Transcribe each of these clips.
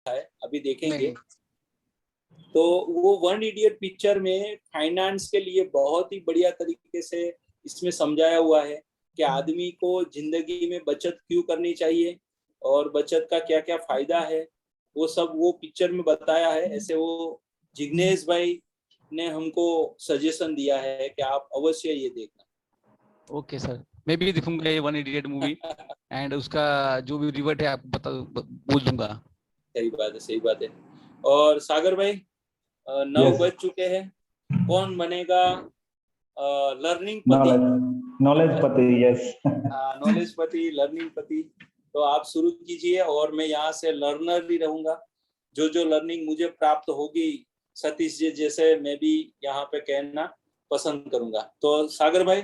है, अभी देखेंगे। नहीं। तो वो वन इडियट पिक्चर में फाइनेंस के लिए बहुत ही बढ़िया तरीके से इसमें समझाया हुआ है कि आदमी को जिंदगी में बचत क्यों करनी चाहिए और बचत का क्या क्या फायदा है, वो सब वो पिक्चर में बताया है। ऐसे वो जिग्नेश भाई ने हमको सजेशन दिया है कि आप अवश्य ये देखना। ओके सर, मैं भी देखूंगा ये वन इडियट मूवी एंड उसका जो भी रिवर्ट है आप बोल दूंगा। सही बात है, सही बात है। और सागर भाई 9 Yes. बज चुके हैं, कौन बनेगा लर्निंग पति? नॉलेज पति, यस। नॉलेज पति, लर्निंग पति। तो आप शुरू कीजिए और मैं यहाँ से लर्नर ही रहूंगा। जो जो लर्निंग मुझे प्राप्त होगी सतीश जी जैसे, मैं भी यहाँ पे कहना पसंद करूंगा। तो सागर भाई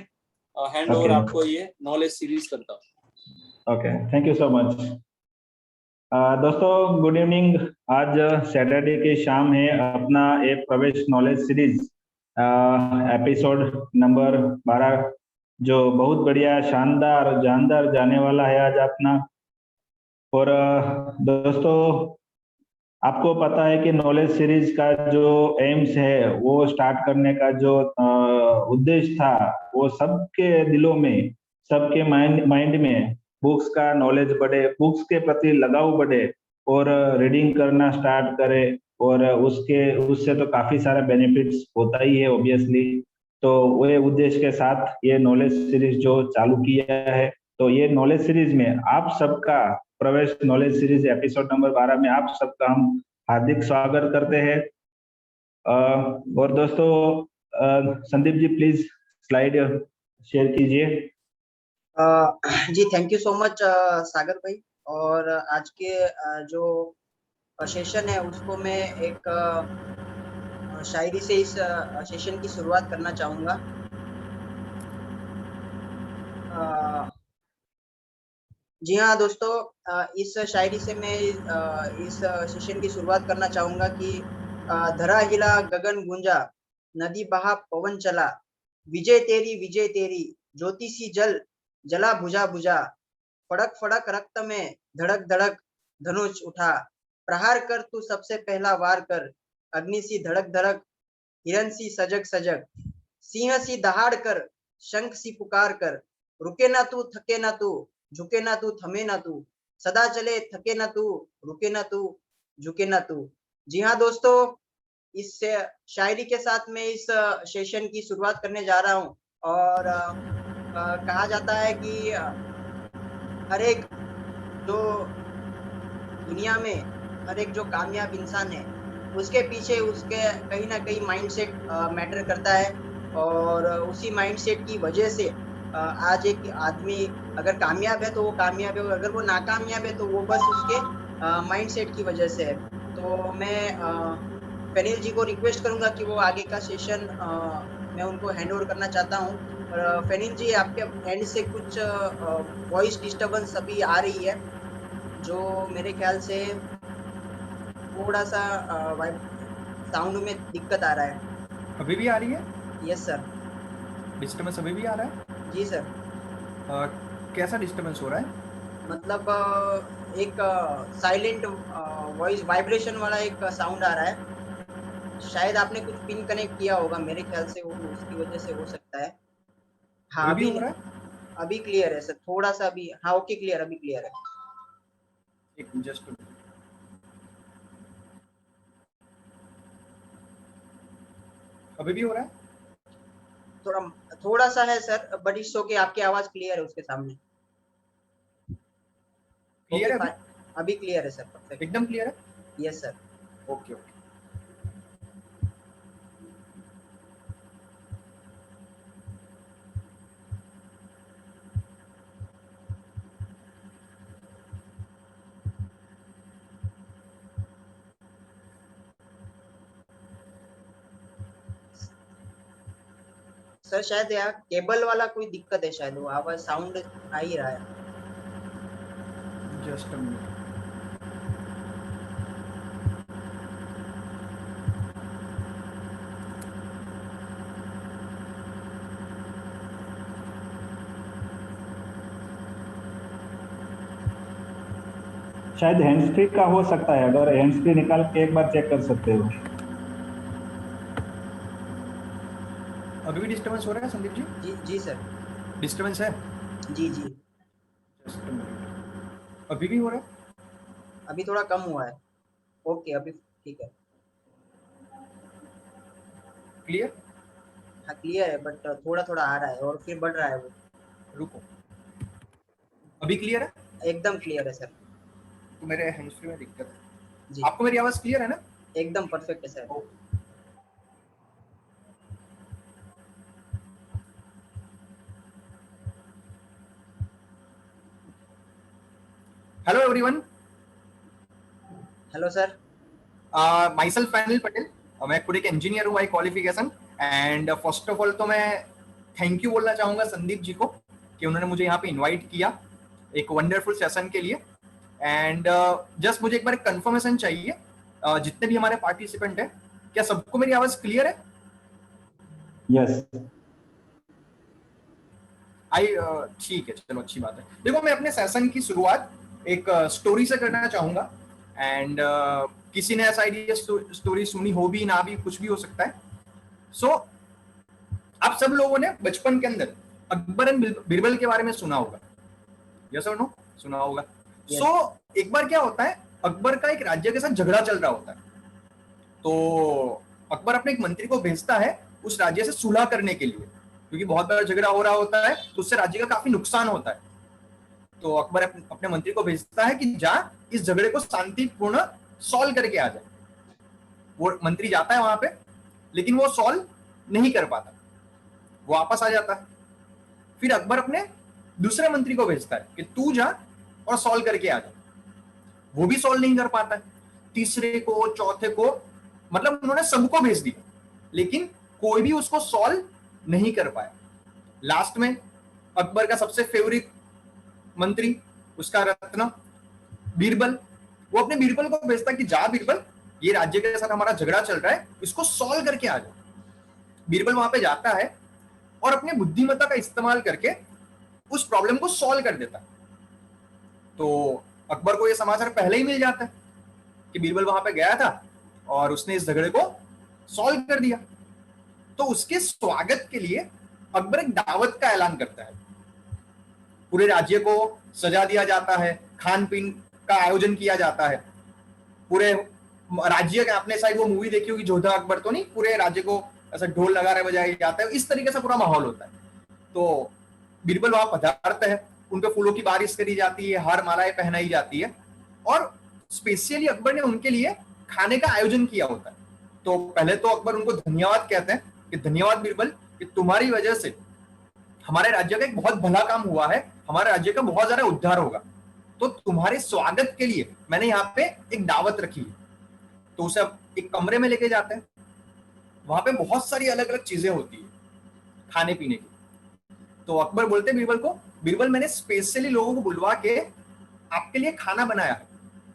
हैंड ओवर आपको ये नॉलेज सीरीज करता हूँ। Okay, thank you so much. दोस्तों गुड इवनिंग। आज सैटरडे की शाम है, अपना एक प्रवेश नॉलेज सीरीज एपिसोड नंबर 12 जो बहुत बढ़िया शानदार जानदार जाने वाला है आज अपना। और दोस्तों आपको पता है कि नॉलेज सीरीज का जो एम्स है वो स्टार्ट करने का जो उद्देश्य था वो सबके दिलों में, सबके माइंड में बुक्स का नॉलेज बढ़े, बुक्स के प्रति लगाव बढ़े और रीडिंग करना स्टार्ट करे। और उससे तो काफी सारा बेनिफिट्स होता ही है ऑब्वियसली। तो वो उद्देश्य के साथ ये नॉलेज सीरीज जो चालू किया है, तो ये नॉलेज सीरीज में आप सबका प्रवेश नॉलेज सीरीज एपिसोड नंबर 12 में आप सबका हम हार्दिक स्वागत करते हैं। और दोस्तों Sandeep ji please slide share कीजिए। जी थैंक यू सो मच सागर भाई। और आज के जो सेशन है उसको मैं एक शायरी से इस सेशन की शुरुआत करना चाहूंगा। जी हाँ दोस्तों, इस शायरी से मैं इस सेशन की शुरुआत करना चाहूंगा कि धरा हिला गगन गूंजा, नदी बहा पवन चला, विजय तेरी ज्योति सी जल जला बुझा बुझा, फड़क फड़क रक्त में धड़क धड़क धनुष उठा, प्रहार कर तू सबसे पहला वार कर, अग्नि सी धड़क धड़क हिरण सी सजग सजग, सिंह सी दहाड़ कर, शंख सी पुकार कर, रुके ना तू थके ना तू, झुके ना तू थमे ना तू, सदा चले थके ना तू, रुके ना तू झुके ना तू। जी हाँ दोस्तों, इस शायरी के साथ मैं इस सेशन की शुरुआत करने जा रहा हूँ। और कहा जाता है कि हर एक जो दुनिया में हर एक जो कामयाब इंसान है उसके पीछे उसके कहीं ना कहीं माइंडसेट मैटर करता है। और उसी माइंडसेट की वजह से आज एक आदमी अगर कामयाब है तो वो कामयाब है, और अगर वो नाकामयाब है तो वो बस उसके माइंडसेट की वजह से है। तो मैं फनील जी को रिक्वेस्ट करूंगा कि वो आगे का सेशन मैं उनको हैंड ओवर करना चाहता हूँ। और फनील जी आपके एंड से कुछ वॉइस डिस्टर्बेंस अभी आ रही है जो मेरे ख्याल से थोड़ा सा साउंड में दिक्कत आ रहा है। अभी भी आ रही है? Yes sir. डिस्टर्बेंस अभी भी आ रहा है? जी सर। कैसा डिस्टर्बेंस हो रहा है? मतलब एक साइलेंट वॉइस वाइब्रेशन वाला एक साउंड आ रहा है। शायद आपने कुछ पिन कनेक्ट किया होगा, मेरे ख्याल से वो उसकी वजह से हो सकता है। हाँ अभी भी हो रहा है? अभी क्लियर है सर, थोड़ा सा अभी, हाँ ओके क्लियर, अभी क्लियर है। एक जस्ट अभी भी हो रहा है? थोड़ा सा है सर, बट इट्स ओके, आपकी आवाज क्लियर है उसके सामने। क्लियर okay, है अभी क्लियर है सर, परफेक्ट एकदम क्लियर है। Yes sir. Okay okay. Sir शायद यार केबल वाला कोई दिक्कत है, शायद वो आवाज साउंड आ ही रहा है। Just a minute. शायद हैंड्स फ्री का हो सकता है, अगर हैंड्स फ्री निकाल के एक बार चेक कर सकते हो। अभी भी डिस्टर्बेंस हो रहा है संदीप जी? जी जी सर। डिस्टर्बेंस है? जी जी। Just a minute. अभी भी हो रहा है? अभी थोड़ा कम हुआ है। ओके अभी ठीक है। क्लियर? हाँ क्लियर है, बट थोड़ा थोड़ा आ रहा है और फिर बढ़ रहा है वो। रुको, अभी क्लियर है? एकदम क्लियर है सर। तो मेरे हैंड्स फ्री में दिक्कत है। जी आपको मेरी आवाज क्लियर है ना? एकदम परफेक्ट है sir. Hello everyone, hello sir. My self Anil Patel. मैं खुद एक इंजीनियर हूँ by qualification. And first of all तो मैं थैंक यू बोलना चाहूंगा संदीप जी को कि उन्होंने मुझे यहाँ पे इनवाइट किया एक वंडरफुल सेशन के लिए। एंड जस्ट मुझे एक बार कंफर्मेशन चाहिए, जितने भी हमारे पार्टिसिपेंट हैं, क्या सबको मेरी आवाज क्लियर है? यस। ठीक है, चलो अच्छी बात है। देखो, मैं अपने सेशन की शुरुआत एक स्टोरी से करना चाहूंगा। एंड किसी ने ऐसा आइडिया स्टोरी सुनी हो भी ना भी, कुछ भी हो सकता है। सो आप सब लोगों ने बचपन के अंदर अकबर एंड बीरबल के बारे में सुना होगा, यस और नो? सुना होगा। Yes. सो एक बार क्या होता है, अकबर का एक राज्य के साथ झगड़ा चल रहा होता है। तो अकबर अपने एक मंत्री को भेजता है उस राज्य से सुलह करने के लिए, क्योंकि बहुत बड़ा झगड़ा हो रहा होता है तो उससे राज्य का काफी नुकसान होता है। तो अकबर अपने मंत्री को भेजता है कि जा इस झगड़े को शांतिपूर्ण सॉल्व करके आ जाए। वो मंत्री जाता है वहां पे, लेकिन वो सॉल्व नहीं कर पाता, वो वापस आ जाता है। फिर अकबर अपने दूसरे मंत्री को भेजता है कि तू जा और सॉल्व करके आ जा। वो भी सॉल्व नहीं कर पाता है। तीसरे को, चौथे को, मतलब उन्होंने सबको भेज दिया, लेकिन कोई भी उसको सॉल्व नहीं कर पाया। लास्ट में अकबर का सबसे फेवरेट मंत्री, उसका रत्न बीरबल, वो अपने बीरबल को भेजता कि जा बीरबल, ये राज्य के साथ हमारा झगड़ा चल रहा है, इसको सॉल्व करके आ जा। बीरबल वहां पे जाता है और अपने बुद्धिमत्ता का इस्तेमाल करके उस प्रॉब्लम को सॉल्व कर देता है। तो अकबर को यह समाचार पहले ही मिल जाता है कि बीरबल वहां पे गया था और उसने इस झगड़े को सॉल्व कर दिया। तो उसके स्वागत के लिए अकबर एक दावत का ऐलान करता है। पूरे राज्य को सजा दिया जाता है, खान पीन का आयोजन किया जाता है। पूरे राज्य के, आपने शायद वो मूवी देखी होगी जोधा अकबर, तो नहीं, पूरे राज्य को ऐसा ढोल लगा रहे बजाया जाता है, इस तरीके से पूरा माहौल होता है। तो बीरबल वहां पधारते हैं, उन पे फूलों की बारिश करी जाती है, हार मालाएं पहनाई जाती है, और स्पेशली अकबर ने उनके लिए खाने का आयोजन किया होता है। तो पहले तो अकबर उनको धन्यवाद कहते हैं कि धन्यवाद बीरबल, कि तुम्हारी वजह से हमारे राज्य का एक बहुत भला काम हुआ है, हमारे राज्य का बहुत ज्यादा उद्धार होगा। तो तुम्हारे स्वागत के लिए मैंने यहाँ पे एक दावत रखी है। तो उसे एक कमरे में लेके जाते हैं, वहां पे बहुत सारी अलग अलग चीजें होती है खाने पीने की। तो अकबर बोलते हैं बीरबल को, बीरबल मैंने स्पेशली लोगों को बुलवा के आपके लिए खाना बनाया है,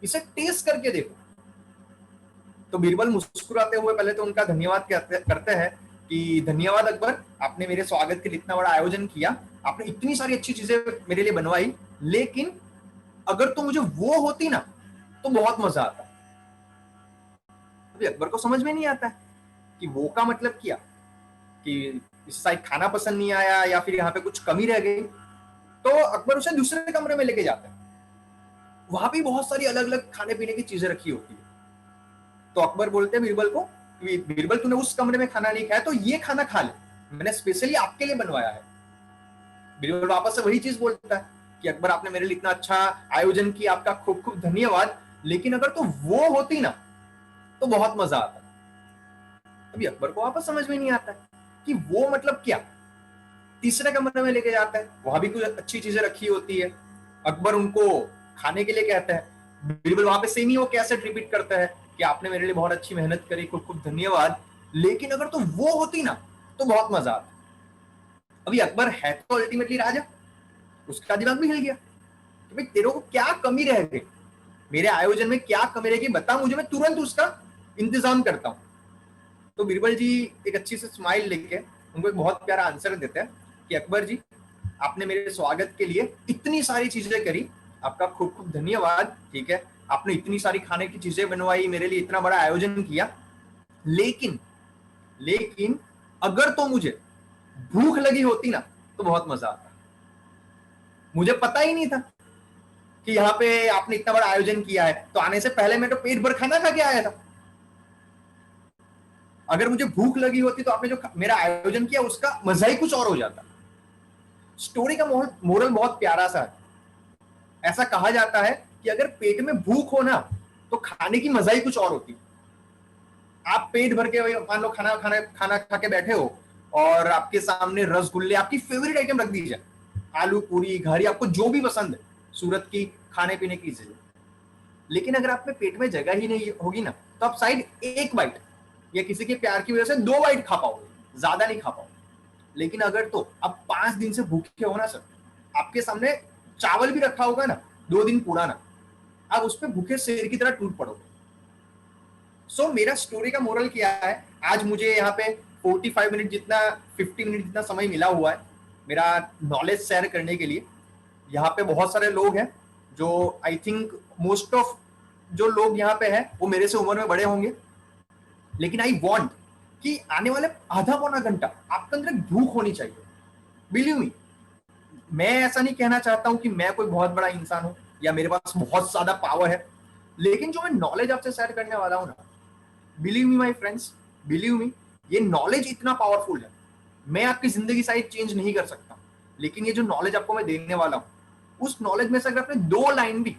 इसे टेस्ट करके देखो। तो बीरबल मुस्कुराते हुए पहले तो उनका धन्यवाद करते हैं कि धन्यवाद अकबर, आपने मेरे स्वागत के लिए इतना बड़ा आयोजन किया, आपने इतनी सारी अच्छी चीजें मेरे लिए बनवाई, लेकिन अगर तो मुझे वो होती ना तो बहुत मजा आता। अभी अकबर को समझ में नहीं आता कि वो का मतलब क्या, कि इस साइड खाना पसंद नहीं आया या फिर यहाँ पे कुछ कमी रह गई। तो अकबर उसे दूसरे कमरे में लेके जाता है, वहां भी बहुत सारी अलग अलग खाने पीने की चीजें रखी होती है। तो अकबर बोलते हैं बीरबल को, बीरबल तूने उस कमरे में खाना नहीं खाया तो ये खाना खा ले, मैंने स्पेशली आपके लिए बनवाया है। बीरबल वापस से वही चीज बोलता है कि अकबर आपने मेरे लिए इतना अच्छा आयोजन किया, आपका खूब खूब धन्यवाद, लेकिन अगर तो वो होती ना तो बहुत मजा आता। अभी अकबर को वापस समझ में नहीं आता कि वो मतलब क्या। तीसरे कमरे में लेके जाता है, वहां भी कुछ अच्छी चीजें रखी होती है। अकबर उनको खाने के लिए कहता है, बीरबल वहां पे सेम ही वो कैसे रिपीट करता है कि आपने मेरे लिए बहुत अच्छी मेहनत करी, खूब खूब धन्यवाद, लेकिन अगर तो वो होती ना तो बहुत मजा आता। अभी अकबर है तो अल्टीमेटली राजा, उसका दिमाग भी हिल गया कि भाई तेरे को क्या कमी रह गई, मेरे आयोजन में क्या कमी रहेगी बता मुझे, मैं तुरंत उसका इंतजाम करता हूं। तो बीरबल जी एक अच्छी से स्माइल लेके उनको एक बहुत प्यारा आंसर देते हैं कि अकबर जी, आपने मेरे स्वागत के लिए इतनी सारी चीजें करी, आपका खूब खूब धन्यवाद, ठीक है, आपने इतनी सारी खाने की चीजें बनवाई, मेरे लिए इतना बड़ा आयोजन किया, लेकिन लेकिन अगर तो मुझे भूख लगी होती ना तो बहुत मजा आता। मुझे पता ही नहीं था कि यहाँ पे आपने इतना बड़ा आयोजन किया है, तो आने से पहले मैं तो पेट भर खाना खा के आया था। अगर मुझे भूख लगी होती तो आपने जो मेरा आयोजन किया उसका मजा ही कुछ और हो जाता। स्टोरी का मोरल बहुत प्यारा सा है। ऐसा कहा जाता है कि अगर पेट में भूख हो ना तो खाने की मजा ही कुछ और होती। आप पेट भर के मान लो खाना खा के बैठे हो और आपके सामने रसगुल्ले, आपकी फेवरेट आइटम रख दी जाए, आलू पूरी, घारी, आपको जो भी पसंद है सूरत की खाने पीने की चीजें, लेकिन अगर आप में पेट में जगह ही नहीं होगी ना तो आप शायद एक बाइट या किसी के प्यार की वजह से 2 बाइट खा पाओगे, ज्यादा नहीं खा पाओगे। लेकिन अगर तो आप 5 दिन से भूखे हो ना सर, आपके सामने चावल भी रखा होगा ना 2 दिन पुराना, आप उस पर भूखे शेर की तरह टूट पड़ोगे। सो मेरा स्टोरी का मोरल क्या है, आज मुझे यहाँ पे 45 मिनट जितना 50 मिनट जितना समय मिला हुआ है मेरा नॉलेज शेयर करने के लिए। यहाँ पे बहुत सारे लोग हैं जो आई थिंक मोस्ट ऑफ जो लोग यहाँ पे हैं वो मेरे से उम्र में बड़े होंगे, लेकिन आई वॉन्ट कि आने वाले आधा पौना घंटा आपके अंदर एक भूख होनी चाहिए। बिलीव मी, मैं ऐसा नहीं कहना चाहता हूं कि मैं कोई बहुत बड़ा इंसान हूं या मेरे पास बहुत ज्यादा पावर है, लेकिन जो मैं नॉलेज आपसे शेयर करने वाला हूं ना, believe me my friends, believe me, ये नॉलेज इतना पावरफुल है। मैं आपकी जिंदगी शायद चेंज नहीं कर सकता, लेकिन ये जो नॉलेज आपको मैं देने वाला हूं, उस नॉलेज में से अगर आपने 2 लाइन भी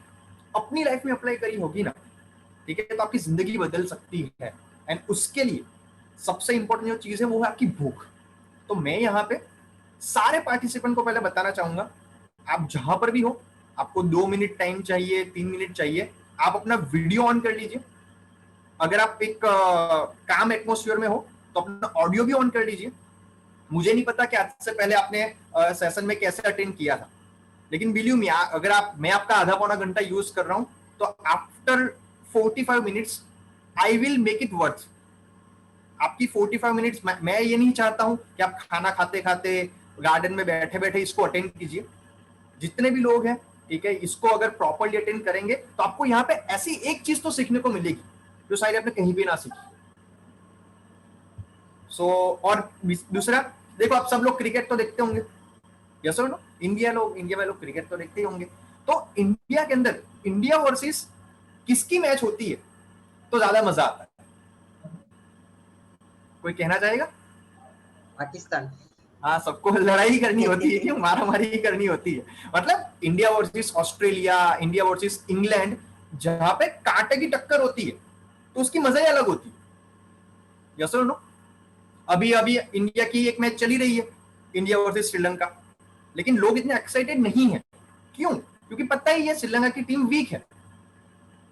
अपनी लाइफ में अप्लाई करी होगी ना, ठीक है, तो आपकी जिंदगी बदल सकती है। एंड उसके लिए सबसे इंपॉर्टेंट जो चीज है वो है आपकी भूख। तो मैं यहाँ पे सारे पार्टिसिपेंट को पहले बताना चाहूंगा, आप जहां पर भी हो, आपको 2 मिनट टाइम चाहिए, 3 मिनट चाहिए, आप अपना वीडियो ऑन कर लीजिए। अगर आप एक काम एटमोस्फियर में हो तो अपना ऑडियो भी ऑन कर लीजिए। मुझे नहीं पता कि आज से पहले आपने सेशन में कैसे अटेंड किया था, लेकिन बिलीव मी, अगर मैं आपका आधा पौना घंटा यूज कर रहा हूं तो after 45 minutes I will make it worth. आपकी 45 मिनट्स, मैं ये नहीं चाहता हूं कि आप खाना खाते खाते गार्डन में बैठे बैठे इसको अटेंड कीजिए। जितने भी लोग हैं, ठीक है, इसको अगर प्रॉपर्ली अटेंड करेंगे तो आपको यहाँ पे ऐसी एक चीज तो सीखने को मिलेगी जो शायद आपने कहीं भी ना सीखी। और दूसरा, देखो आप सब लोग क्रिकेट तो देखते होंगे, यस और नो? इंडिया में लोग क्रिकेट तो देखते ही होंगे। तो इंडिया के अंदर इंडिया वर्सेस किसकी मैच होती है तो ज्यादा मजा आता है? कोई कहना चाहेगा? पाकिस्तान। हाँ, सबको लड़ाई करनी होती है, क्यों? मारामारी करनी होती है। मतलब India versus Australia, India versus England, जहां पे कांटे की टक्कर होती है तो उसकी मजा ही अलग होती है, यस और नो? अभी इंडिया की एक मैच चली रही है, इंडिया वर्सेस श्रीलंका, लेकिन लोग इतने एक्साइटेड नहीं है। क्यों? क्योंकि पता ही है श्रीलंका की टीम वीक है।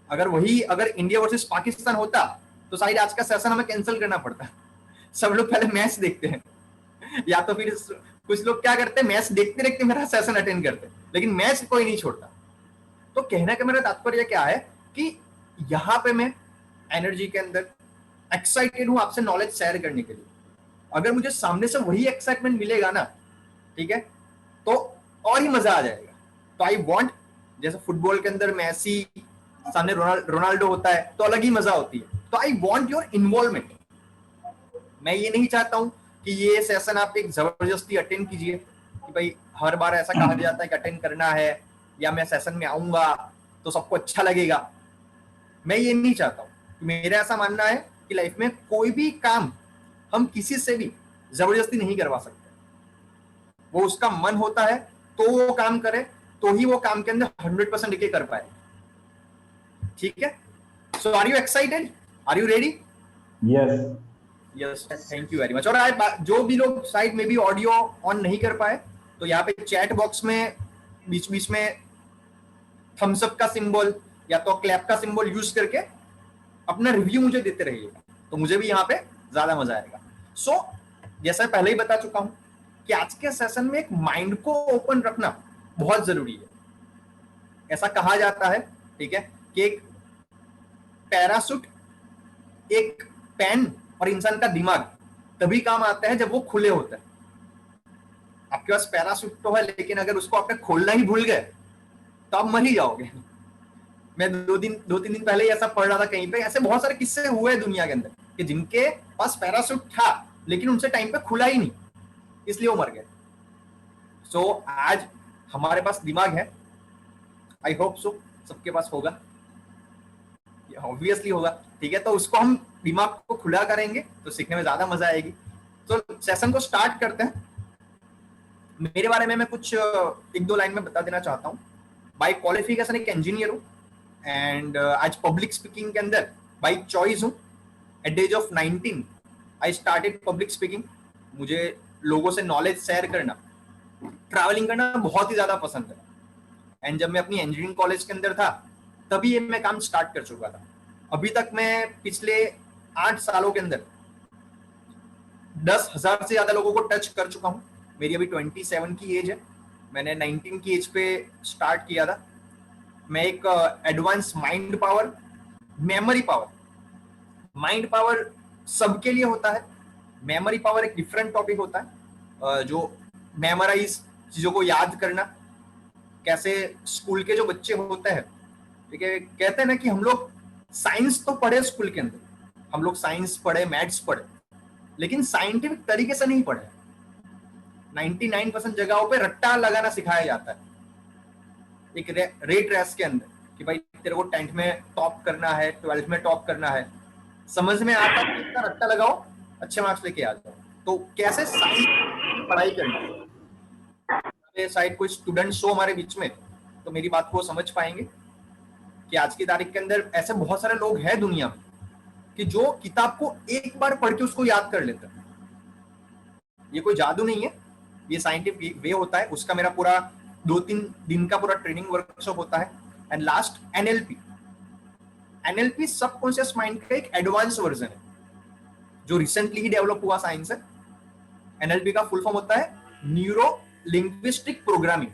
अगर इंडिया वर्सेस पाकिस्तान होता तो शायद आज का सेशन हमें कैंसिल करना पड़ता। सब लोग पहले मैच देखते हैं, या तो फिर कुछ लोग क्या करते हैं, मैच देखते देखते मेरा सेशन अटेंड करते हैं, लेकिन मैच कोई नहीं छोड़ता। तो कहने का मेरा तात्पर्य क्या है कि यहाँ पे मैं एनर्जी के अंदर एक्साइटेड हूं आपसे नॉलेज शेयर करने के लिए। अगर मुझे सामने से वही एक्साइटमेंट मिलेगा ना, ठीक है, तो और ही मजा आ जाएगा। तो आई वांट, जैसे फुटबॉल के अंदर मेसी सामने रोनाल्डो होता है तो अलग ही मजा होती है, तो आई वांट योर इन्वॉल्वमेंट। मैं ये नहीं चाहता हूं कि ये सेशन आप एक जबरदस्ती अटेंड कीजिए कि भाई हर बार ऐसा कहा जाता है कि अटेंड करना है या मैं सेशन में आऊंगा तो सबको अच्छा लगेगा। मैं ये नहीं चाहता हूं। मेरा ऐसा मानना है कि लाइफ में कोई भी काम हम किसी से भी जबरदस्ती नहीं करवा सकते। वो उसका मन होता है तो वो काम करे, तो ही वो काम के अंदर 100% लेके कर पाए। ठीक है? So are you excited? Are you ready? Yes yes, thank you very much. और जो भी लोग साइड में भी ऑडियो ऑन नहीं कर पाए तो यहाँ पे चैट बॉक्स में बीच बीच में थम्स अप का सिंबल या तो क्लैप का सिंबल यूज करके अपना रिव्यू मुझे देते रहिएगा, तो मुझे भी यहाँ पे ज्यादा मजा आएगा। सो जैसा पहले ही बता चुका हूं कि आज के सेशन में एक माइंड को ओपन रखना बहुत जरूरी है। ऐसा कहा जाता है, ठीक है, कि एक पैराशूट, एक पेन और इंसान का दिमाग तभी काम आता है जब वो खुले होते हैं। आपके पास पैराशूट तो है, लेकिन अगर उसको आपने खोलना ही भूल गए तो आप मर ही जाओगे। मैं दो तीन दिन पहले ही ऐसा पढ़ रहा था कहीं पे, ऐसे बहुत सारे किस्से हुए हैं दुनिया के अंदर कि जिनके पास पैराशूट था लेकिन उनसे टाइम पे खुला ही नहीं, इसलिए वो मर गए। सो आज हमारे पास दिमाग है, आई होप सो सबके पास होगा, ऑब्वियसली होगा, ठीक है। तो उसको हम दिमाग को खुला करेंगे तो सीखने में ज्यादा मजा आएगी। तो सेशन को स्टार्ट करते हैं। मेरे बारे में मैं कुछ एक दो लाइन में बता देना चाहता हूँ। बाय क्वालिफिकेशन एक इंजीनियर हूँ एंड आज पब्लिक स्पीकिंग के अंदर बाय चॉइस हूँ। At the age of 19 I started public speaking. मुझे लोगों से नॉलेज शेयर करना, ट्रैवलिंग करना बहुत ही ज्यादा पसंद है। एंड जब मैं अपनी इंजीनियरिंग कॉलेज के अंदर था तभी ये मैं काम स्टार्ट कर चुका था। अभी तक मैं पिछले 8 सालों के अंदर 10,000 से ज्यादा लोगों को टच कर चुका हूँ। मेरी अभी 27 की एज है, मैंने 19 की एज पे स्टार्ट किया था। मैं एक advance mind power, memory power, mind power सबके लिए होता है, मेमोरी पावर एक डिफरेंट टॉपिक होता है। जो मेमोराइज चीजों को याद करना, कैसे स्कूल के जो बच्चे होते हैं, ठीक है, कहते हैं ना कि हम लोग साइंस तो पढ़े स्कूल के अंदर, हम लोग साइंस पढ़े, मैथ्स पढ़े, लेकिन साइंटिफिक तरीके से नहीं पढ़े। 99% जगहों पे रट्टा लगाना सिखाया जाता है एक रेट रेस के अंदर कि भाई तेरे को 10th में टॉप करना है, 12th में टॉप करना है, समझ में आता है इतना रट्टा लगाओ, अच्छे मार्क्स लेके आ जाओ। तो कैसे साइंस की पढ़ाई करनी, शायद कोई स्टूडेंट्स हो हमारे बीच में तो मेरी बात को समझ पाएंगे कि आज की तारीख के अंदर ऐसे बहुत सारे लोग हैं दुनिया में कि जो किताब को एक बार पढ़ के उसको याद कर लेते हैं। ये कोई जादू नहीं है, ये साइंटिफिक वे होता है। उसका मेरा पूरा 2-3 दिन का पूरा ट्रेनिंग वर्कशॉप होता है। And last NLP subconscious mind का एक एडवांस वर्जन है जो रिसेंटली ही डेवलप हुआ साइंस है। एनएलपी का फुल फॉर्म होता है न्यूरो लिंग्विस्टिक प्रोग्रामिंग।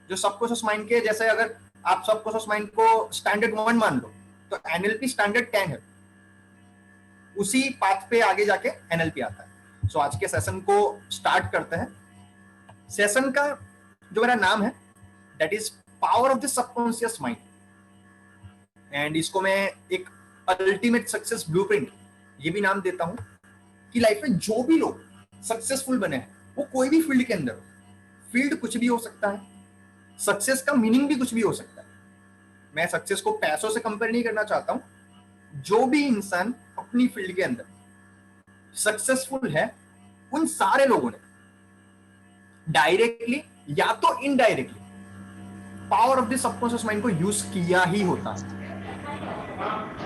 जो सबकॉन्शियस माइंड के, जैसे अगर आप सबकॉन्शियस माइंड को स्टैंडर्ड 1 मान लो तो एनएलपी स्टैंडर्ड 10 है, उसी पाथ पे आगे जाके एनएलपी आता है। सो आज के सेशन को स्टार्ट करते हैं। सेशन का जो मेरा नाम है that is power of the subconscious mind, and इसको मैं एक अल्टीमेट सक्सेस ब्लूप्रिंट ये भी नाम देता हूं कि लाइफ में जो भी लोग सक्सेसफुल बने हैं वो कोई भी फील्ड के अंदर हो, फील्ड कुछ भी हो सकता है, सक्सेस का मीनिंग भी कुछ भी हो सकता है। मैं सक्सेस को पैसों से कंपेयर नहीं करना चाहता हूं। जो भी इंसान अपनी फील्ड के अंदर सक्सेसफुल है उन सारे लोगों ने डायरेक्टली या तो indirectly power of the subconscious mind को यूज किया ही होता है।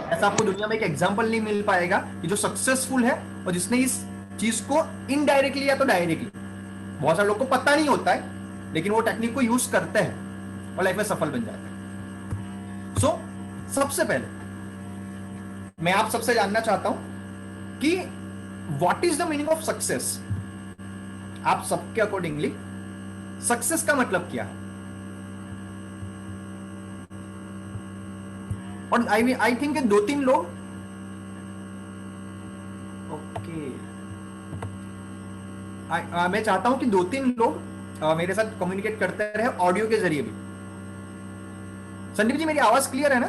ऐसा आपको दुनिया में एक एग्जांपल नहीं मिल पाएगा कि जो सक्सेसफुल है और जिसने इस चीज को इनडायरेक्टली या तो डायरेक्टली, बहुत सारे लोग को पता नहीं होता है लेकिन वो टेक्निक को यूज करते हैं और लाइफ में सफल बन जाते हैं। सो सबसे पहले मैं आप सबसे जानना चाहता हूं कि what is the meaning of success. आप सबके अकॉर्डिंगली सक्सेस का मतलब क्या है? और आई थिंक 2-3 लोग, ओके, मैं चाहता हूं कि 2-3 लोग मेरे साथ कम्युनिकेट करते रहे ऑडियो के जरिए भी। संदीप जी मेरी आवाज क्लियर है ना?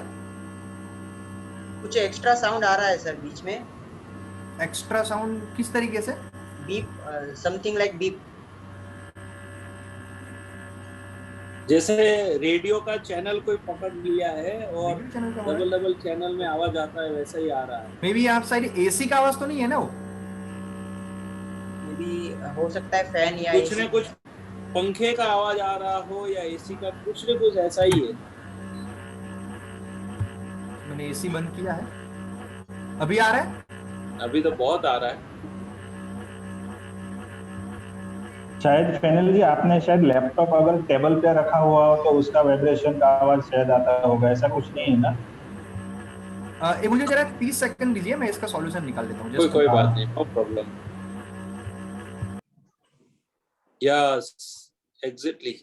कुछ एक्स्ट्रा साउंड आ रहा है सर बीच में। एक्स्ट्रा साउंड किस तरीके से? Beep, something like beep. जैसे रेडियो का चैनल कोई पकड़ लिया है और डबल चैनल में आवाज आता है, वैसा ही आ रहा है। मे बी आप साइड एसी का आवाज तो नहीं है ना? वो मे बी हो सकता है फैन या कुछ न कुछ पंखे का आवाज आ रहा हो या एसी का, कुछ न कुछ ऐसा ही है। मैंने एसी बंद किया है, अभी आ रहा है? अभी तो बहुत आ रहा है। शायद फैनल जी आपने शायद लैपटॉप अगर टेबल पे रखा हुआ हो तो उसका वाइब्रेशन का आवाज शायद आता होगा, ऐसा कुछ नहीं है ना? मुझे जरा 30 सेकंड दीजिए, मैं इसका सॉल्यूशन निकाल देता हूँ। कोई बात नहीं, no problem. Yes, exactly.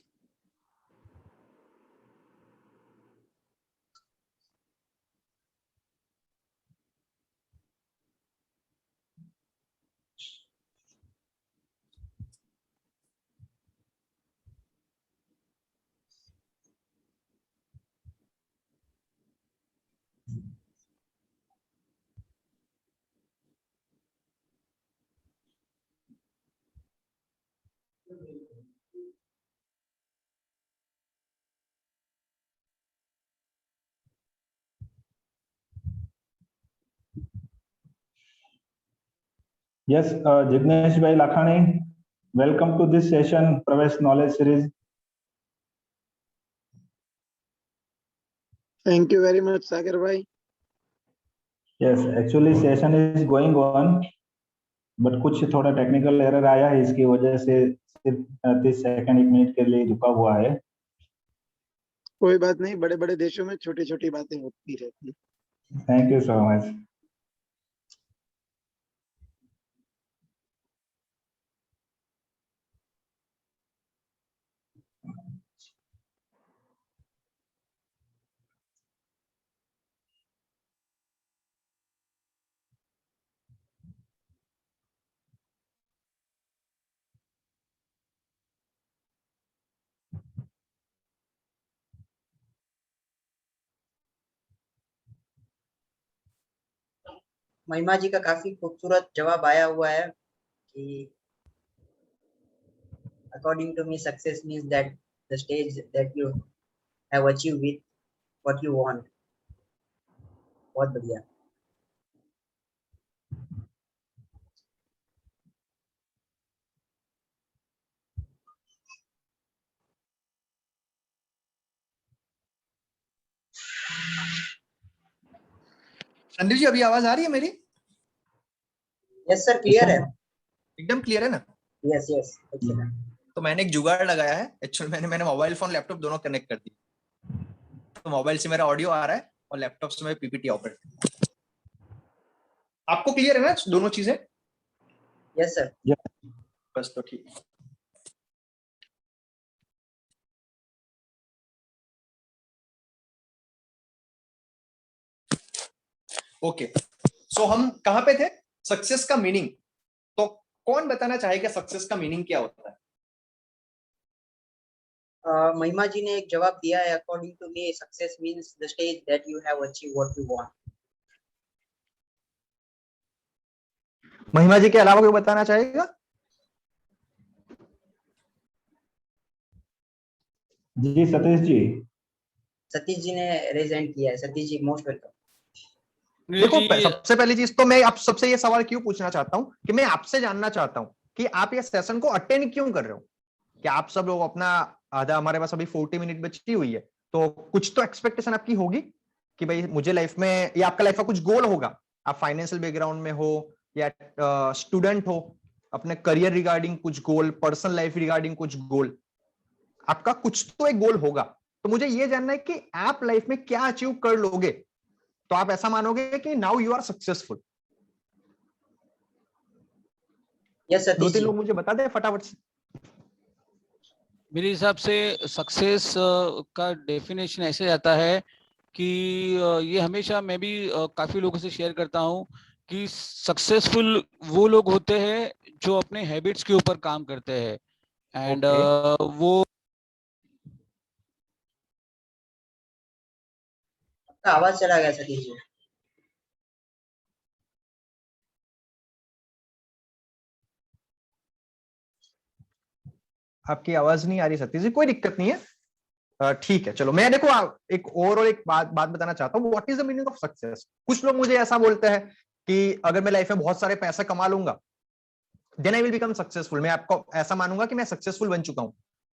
Yes, Jignesh Bhai Lakhani, welcome to this session, Pravesh Knowledge Series. Thank you very much, Sagar bhai. Yes, actually session is going on, but कुछ थोड़ा टेक्निकल एरर आया है, इसकी वजह से सिर्फ 30 सेकंड 1 मिनट के लिए रुका हुआ है. कोई बात नहीं, बड़े बड़े देशों में छोटी छोटी बातें होती रहती है. Thank you so much. महिमा जी का काफी खूबसूरत जवाब आया हुआ है कि according to me success means that the stage that you have achieved with what you want. बहुत बढ़िया. संदीप जी, अभी आवाज आ रही है मेरी? यस सर, क्लियर है. एकदम क्लियर है ना? Yes yes, excellent. तो मैंने एक जुगाड़ लगाया है. एक्चुअली मैंने मोबाइल फोन लैपटॉप दोनों कनेक्ट कर दिए, तो मोबाइल से मेरा ऑडियो आ रहा है और लैपटॉप से मैं पीपीटी ऑपरेट. आपको क्लियर है ना दोनों चीजें? Yes sir. बस तो ठीक. ओके, सो हम कहां पे थे? सक्सेस का मीनिंग. तो कौन बताना चाहेगा सक्सेस का मीनिंग क्या होता है? महिमा जी ने एक जवाब दिया है. According to me success means the stage that you have achieve what you want. Mahima ji के अलावा कोई बताना चाहेगा? जी सतीश जी. सतीश जी ने रेज हैंड किया है. Satish ji most welcome. देखो, सबसे पहली चीज तो मैं आप सबसे ये सवाल क्यों पूछना चाहता हूं कि मैं आपसे जानना चाहता हूं कि आप ये सेशन को अटेंड क्यों कर रहे हो. कि आप सब लोग अपना आधा, हमारे पास अभी 40 मिनट बची हुई है, तो कुछ तो एक्सपेक्टेशन आपकी होगी कि भाई मुझे लाइफ में, या आपका लाइफ का कुछ गोल होगा. आप फाइनेंशियल बैकग्राउंड में हो या स्टूडेंट हो, अपने करियर रिगार्डिंग कुछ गोल, पर्सनल लाइफ रिगार्डिंग कुछ गोल, आपका कुछ तो एक गोल होगा. तो मुझे ये जानना है कि आप लाइफ में क्या अचीव कर लोगे तो आप ऐसा मानोगे कि now you are successful. Yes Satish ji. 2-3 लोग मुझे बता दें फटाफट से. मेरे हिसाब से सक्सेस का डेफिनेशन ऐसे आता है कि ये हमेशा मैं भी काफी लोगों से शेयर करता हूँ कि सक्सेसफुल वो लोग होते हैं जो अपने हैबिट्स के ऊपर काम करते हैं. एंड वो आपका आवाज चला गया सतीश जी. आपकी आवाज नहीं आ रही सतीश जी, कोई दिक्कत नहीं है. ठीक है, चलो मैं देखो एक और एक बात बताना चाहता हूँ. What is the meaning of success? कुछ लोग मुझे ऐसा बोलते हैं कि अगर मैं लाइफ में बहुत सारे पैसे कमा लूंगा then I will become successful. मैं आपको ऐसा मानूंगा कि मैं सक्सेसफुल बन चुका हूं.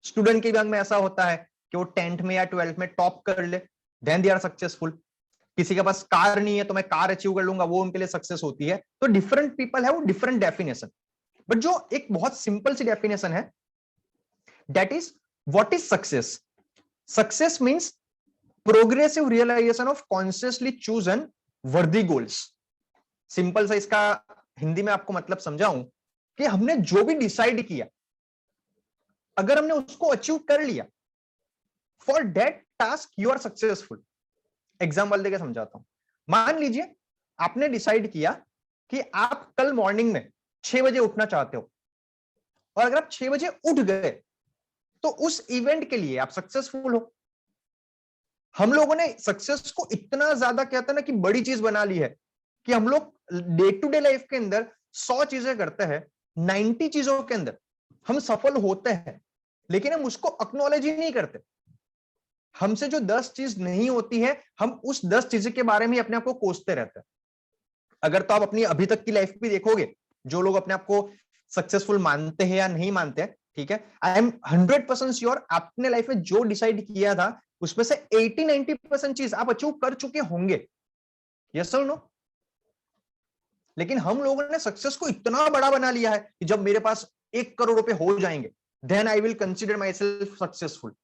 स्टूडेंट के दिमाग में ऐसा होता है कि वो 10th में या 12th में टॉप कर ले, देन दे आर सक्सेसफुल. किसी के पास कार नहीं है तो मैं कार अचीव कर लूंगा, वो उनके लिए सक्सेस होती है. तो डिफरेंट पीपल है वो डिफरेंट डेफिनेशन. बट जो एक बहुत सिंपल सी डेफिनेशन है, that is what is success. Success means progressive realization of consciously chosen worthy goals. Simple सा इसका हिंदी में आपको मतलब समझाऊं कि हमने जो भी डिसाइड किया, अगर हमने उसको अचीव कर लिया, for that task you are successful. Example देकर समझाता हूं. मान लीजिए आपने डिसाइड किया कि आप कल मॉर्निंग में 6 बजे उठना चाहते हो, और अगर आप 6 बजे उठ गए तो उस इवेंट के लिए आप सक्सेसफुल हो. हम लोगों ने सक्सेस को इतना ज्यादा कहते हैं ना कि बड़ी चीज बना ली है कि हम लोग डे टू डे लाइफ के अंदर 100 चीजें करते हैं, 90 चीजों के अंदर हम सफल होते हैं, लेकिन हम उसको एक्नॉलेज ही नहीं करते. हमसे जो 10 चीज नहीं होती है, हम उस 10 चीजें के बारे में अपने आप को कोसते रहते हैं. अगर तो आप अपनी अभी तक की लाइफ भी देखोगे जो लोग अपने आप को सक्सेसफुल मानते हैं या नहीं मानते हैं, ठीक है, आई एम 100% श्योर आपने लाइफ में जो डिसाइड किया था उसमें से 80-90% चीज आप अचीव कर चुके होंगे, यस और नो। लेकिन हम लोगों ने सक्सेस को इतना बड़ा बना लिया है कि जब मेरे पास 1 करोड़ रुपए हो जाएंगे then I will consider my self successful.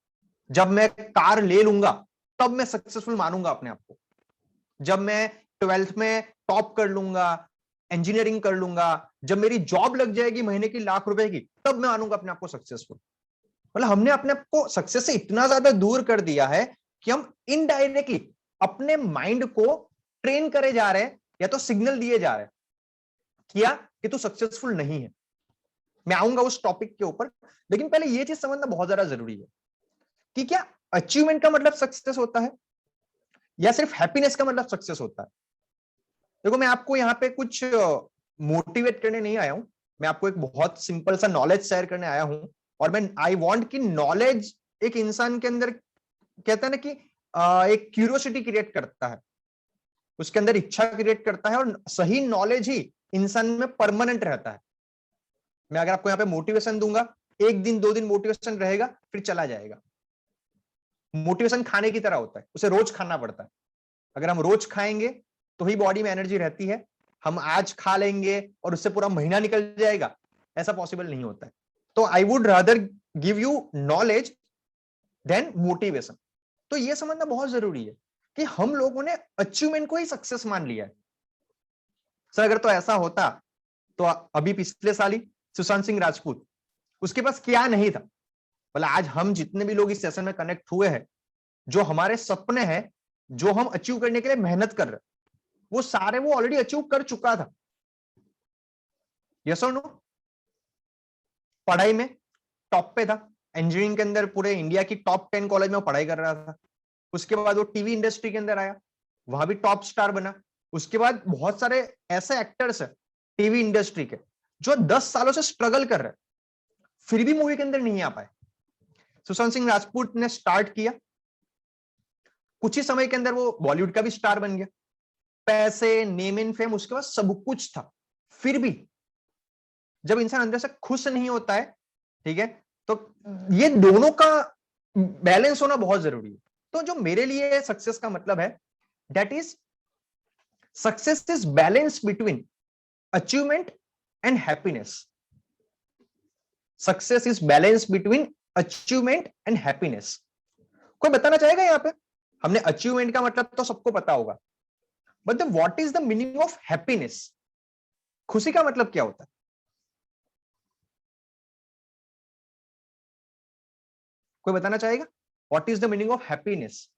जब मैं कार ले लूंगा तब मैं सक्सेसफुल मानूंगा अपने आप को। जब मैं 12th में टॉप कर लूंगा, इंजीनियरिंग कर लूंगा, जब मेरी जॉब लग जाएगी महीने की लाख रुपए की, तब मैं मानूंगा अपने आप को सक्सेसफुल। मतलब हमने अपने आप को सक्सेस से इतना ज्यादा दूर कर दिया है कि हम इनडायरेक्टली अपने माइंड को ट्रेन करे जा रहे हैं या तो सिग्नल दिए जा रहे हैं किया कि तू सक्सेसफुल नहीं है। मैं आऊंगा उस टॉपिक के ऊपर, लेकिन पहले ये चीज समझना बहुत ज्यादा जरूरी है कि क्या अचीवमेंट का मतलब सक्सेस होता है या सिर्फ हैप्पीनेस का मतलब सक्सेस होता है। देखो मैं आपको यहाँ पे कुछ मोटिवेट करने नहीं आया हूं, मैं आपको एक बहुत सिंपल सा नॉलेज शेयर करने आया हूं। और मैं आई वांट कि नॉलेज एक इंसान के अंदर, कहता है ना कि एक क्यूरियोसिटी क्रिएट करता है, उसके अंदर इच्छा क्रिएट करता है, और सही नॉलेज ही इंसान में परमानेंट रहता है। मैं अगर आपको यहाँ पे मोटिवेशन दूंगा, 1 दिन 2 दिन मोटिवेशन रहेगा फिर चला जाएगा। मोटिवेशन खाने की तरह होता है, उसे रोज खाना पड़ता है। अगर हम रोज खाएंगे तो ही बॉडी में एनर्जी रहती है। हम आज खा लेंगे और उससे पूरा महीना निकल जाएगा, ऐसा पॉसिबल नहीं होता है। तो I would rather give you knowledge than motivation. तो ये समझना बहुत जरूरी है कि हम लोगों ने अचीवमेंट को ही सक्सेस मान लिया है। सर अगर तो ऐसा होता तो अभी पिछले साल ही सुशांत सिंह राजपूत, उसके पास क्या नहीं था। मतलब आज हम जितने भी लोग इस सेशन में कनेक्ट हुए हैं, जो हमारे सपने हैं, जो हम अचीव करने के लिए मेहनत कर रहे हैं, वो सारे वो ऑलरेडी अचीव कर चुका था। यस और नो। पढ़ाई में टॉप पे था, इंजीनियरिंग के अंदर पूरे इंडिया की टॉप 10 कॉलेज में पढ़ाई कर रहा था। उसके बाद वो टीवी इंडस्ट्री के अंदर आया, वहां भी टॉप स्टार बना। उसके बाद बहुत सारे ऐसे एक्टर्स हैं टीवी इंडस्ट्री के जो 10 सालों से स्ट्रगल कर रहे हैं, फिर भी मूवी के अंदर नहीं आ पाए। सुशांत सिंह राजपूत ने स्टार्ट किया, कुछ ही समय के अंदर वो बॉलीवुड का भी स्टार बन गया, पैसे, नेम एंड फेम, उसके बाद सब कुछ था। फिर भी जब इंसान अंदर से खुश नहीं होता है, ठीक है, तो ये दोनों का बैलेंस होना बहुत जरूरी है। तो जो मेरे लिए सक्सेस का मतलब है, that is success is balance between achievement and happiness. Success is balance between achievement and happiness. कोई बताना चाहेगा यहाँ पे? हमने अचीवमेंट का मतलब तो सबको पता होगा, but what is the meaning of happiness? खुशी का मतलब क्या होता है? कोई बताना चाहेगा? What is the meaning of happiness?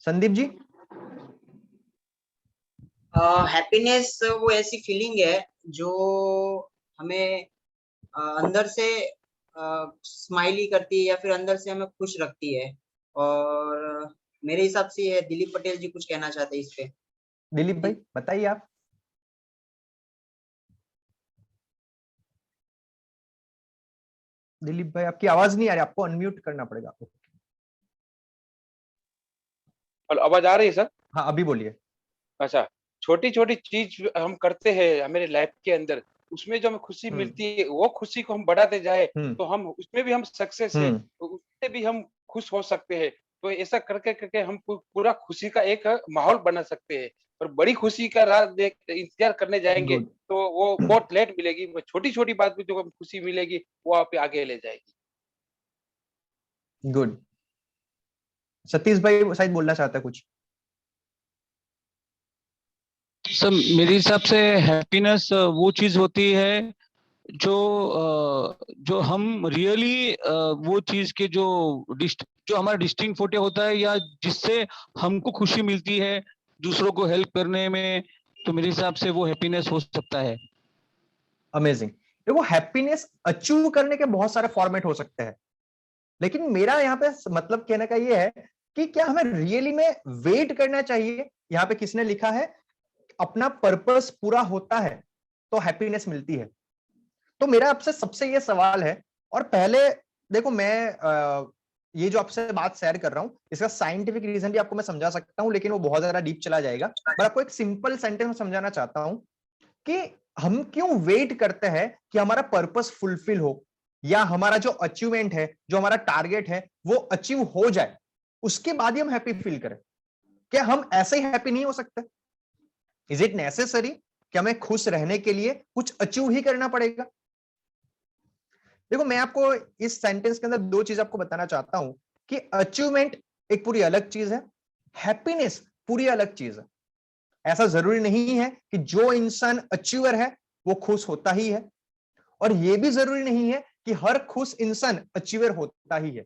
Sandeep ji. Happiness वो ऐसी फीलिंग है जो हमें अंदर से स्माइली करती है या फिर अंदर से हमें खुश रखती है। और मेरे हिसाब से ये दिलीप पटेल जी कुछ कहना चाहते हैं इस पे। दिलीप भाई बताइए आप। दिलीप भाई आपकी आवाज नहीं आ रही, आपको अनम्यूट करना पड़ेगा। और आवाज आ रही है सर? हाँ अभी बोलिए। अच्छा, छोटी छोटी चीज हम करते हैं हमारे लाइफ के अंदर, उसमें जो हमें खुशी मिलती है, वो खुशी को हम बढ़ाते जाए तो हम उसमें भी हम सक्सेस है, तो उससे भी हम खुश हो सकते हैं। तो ऐसा करके करके हम पूरा खुशी का एक माहौल बना सकते हैं। और बड़ी खुशी का राह देख इंतजार करने जाएंगे तो वो बहुत लेट मिलेगी। छोटी छोटी बात में जो हम खुशी मिलेगी वो आप आगे ले जाएगी। गुड। सतीश भाई शायद बोलना चाहता है कुछ। सर मेरे हिसाब से हैप्पीनेस वो चीज होती है जो हम रियली वो चीज के जो हमारा डिस्टिंक्ट फोटो होता है या जिससे हमको खुशी मिलती है दूसरों को हेल्प करने में, तो मेरे हिसाब से वो हैप्पीनेस हो सकता है। अमेजिंग। देखो हैप्पीनेस अचीव करने के बहुत सारे फॉर्मेट हो सकते हैं, लेकिन मेरा यहाँ पे मतलब कहने का ये है कि क्या हमें रियली में वेट करना चाहिए? यहाँ पे किसने लिखा है अपना पर्पस पूरा होता है तो हैप्पीनेस मिलती है। तो मेरा आपसे सबसे ये सवाल है, और पहले देखो मैं ये जो आपसे बात शेयर कर रहा हूँ इसका साइंटिफिक रीजन भी आपको मैं समझा सकता हूँ, लेकिन वो बहुत ज्यादा डीप चला जाएगा। पर आपको एक सिंपल सेंटेंस में समझाना चाहता हूँ कि हम क्यों वेट करते हैं कि हमारा पर्पस फुलफिल हो, या हमारा जो अचीवमेंट है, जो हमारा टारगेट है वो अचीव हो जाए, उसके बाद ही हम हैप्पी फील करें। क्या हम ऐसे ही हैप्पी नहीं हो सकते? इज इट नेसेसरी कि हमें खुश रहने के लिए कुछ अचीव ही करना पड़ेगा? देखो, मैं आपको इस सेंटेंस के अंदर दो चीज आपको बताना चाहता हूं कि अचीवमेंट एक पूरी अलग चीज है, हैप्पीनेस पूरी अलग चीज है। ऐसा जरूरी नहीं है कि जो इंसान अचीवर है वो खुश होता ही है, और यह भी जरूरी नहीं है कि हर खुश इंसान अचीवर होता ही है।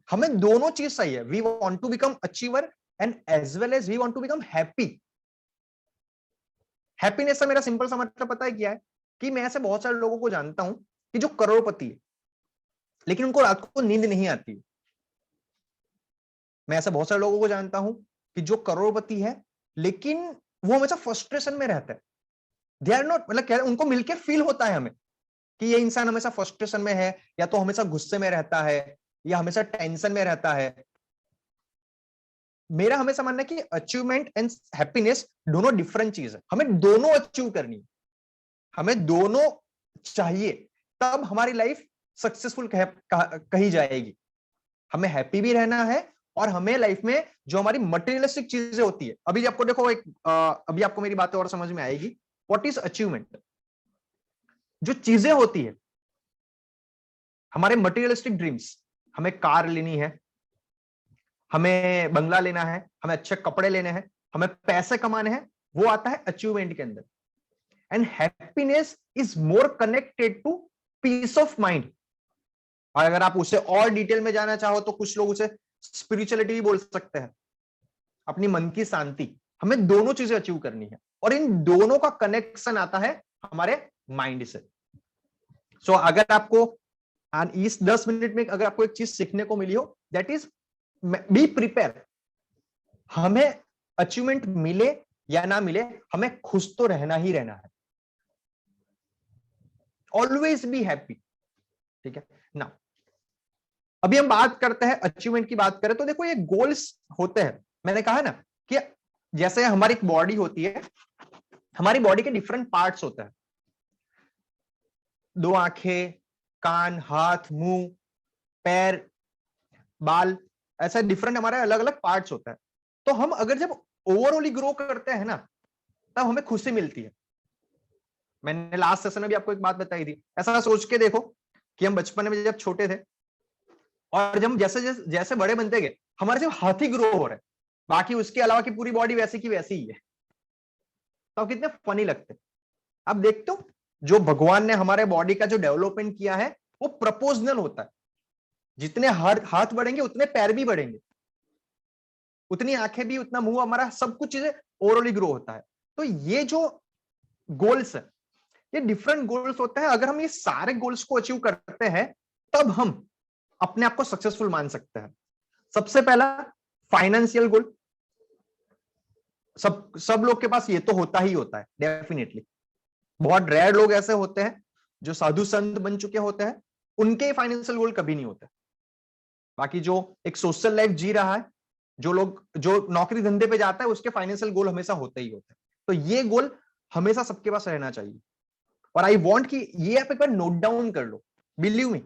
हमें दोनों चीज चाहिए। We want to become achiever and as well as we want to become happy. Happiness का मेरा सिंपल सा मतलब पता है क्या है? कि मैं ऐसे बहुत सारे लोगों को जानता हूं कि जो करोड़पति है लेकिन उनको रात को नींद नहीं आती। मैं ऐसे बहुत सारे लोगों को जानता हूं कि जो करोड़पति है लेकिन वो हमेशा फ्रस्ट्रेशन में रहता है। दे आर नॉट, मतलब उनको मिलके फील होता है हमें कि ये इंसान हमेशा फ्रस्ट्रेशन में है, या तो हमेशा गुस्से में रहता है, या हमेशा टेंशन में रहता है। मेरा हमेशा मानना है कि अचीवमेंट एंड हैप्पीनेस दोनों डिफरेंट चीज है। हमें दोनों अचीव करनी है, हमें दोनों चाहिए, तब हमारी लाइफ सक्सेसफुल कही जाएगी। हमें हैप्पी भी रहना है, और हमें लाइफ में जो हमारी मटेरियलिस्टिक चीजें होती है, अभी आपको देखो अभी आपको मेरी बातें और समझ में आएगी। What is achievement? जो चीजें होती है, हमारे मटेरियलिस्टिक ड्रीम्स, हमें कार लेनी है, हमें बंगला लेना है, हमें अच्छे कपड़े लेने हैं, हमें पैसे कमाने हैं, वो आता है अचीवमेंट के अंदर। And happiness is more connected to peace of mind. और अगर आप उसे और डिटेल में जाना चाहो तो कुछ लोग उसे स्पिरिचुअलिटी भी बोल सकते हैं, अपनी मन की शांति। हमें दोनों चीजें अचीव करनी है, और इन दोनों का कनेक्शन आता है हमारे माइंड से। सो अगर आपको इस 10 मिनट में अगर आपको एक चीज सीखने को मिली हो, दैट इज बी प्रिपेयर। हमें अचीवमेंट मिले या ना मिले, हमें खुश तो रहना ही रहना है। Always be happy. ठीक है ना? अभी हम बात करते हैं अचीवमेंट की बात करें तो देखो, ये गोल्स होते हैं। मैंने कहा ना कि जैसे हमारी एक बॉडी होती है, हमारी बॉडी के डिफरेंट पार्ट्स होते हैं। 2 आंखें, कान, हाथ, मुंह, पैर, बाल, ऐसा डिफरेंट हमारे अलग अलग पार्ट्स होता है। तो हम अगर जब ओवरऑली ग्रो करते हैं ना, तब हमें खुशी मिलती है। मैंने लास्ट सेशन में भी आपको एक बात बताई थी। ऐसा सोच के देखो कि हम बचपन में जब छोटे थे, और जब जैसे जैसे जैसे बड़े बनते गए, हमारे सिर्फ हाथ ही ग्रो हो रहे, बाकी उसके अलावा की पूरी बॉडी वैसी की वैसी ही है। तो कितने फनी लगते। अब देखते हो, जो भगवान ने हमारे बॉडी का जो डेवलपमेंट किया है वो प्रपोजनल होता है। जितने हाथ बढ़ेंगे उतने पैर भी बढ़ेंगे, उतनी आंखें भी, उतना मुंह, हमारा सब कुछ चीजें ओवरऑली ग्रो होता है। तो ये जो गोल्स है, ये डिफरेंट गोल्स होते हैं। अगर हम ये सारे गोल्स को अचीव करते हैं, तब हम अपने आप को सक्सेसफुल मान सकते हैं। सबसे पहला फाइनेंशियल गोल। सब लोग के पास ये तो होता ही होता है डेफिनेटली। बहुत रेयर लोग ऐसे होते हैं जो साधु संत बन चुके होते हैं, उनके फाइनेंशियल गोल कभी नहीं होते। बाकी जो एक सोशल लाइफ जी रहा है, जो नौकरी धंधे पे जाता है, उसके फाइनेंशियल गोल हमेशा होते ही होते हैं। तो ये गोल हमेशा सबके पास रहना चाहिए। और आई वांट कि ये आप एक बार नोट डाउन कर लो। बिलीव मी,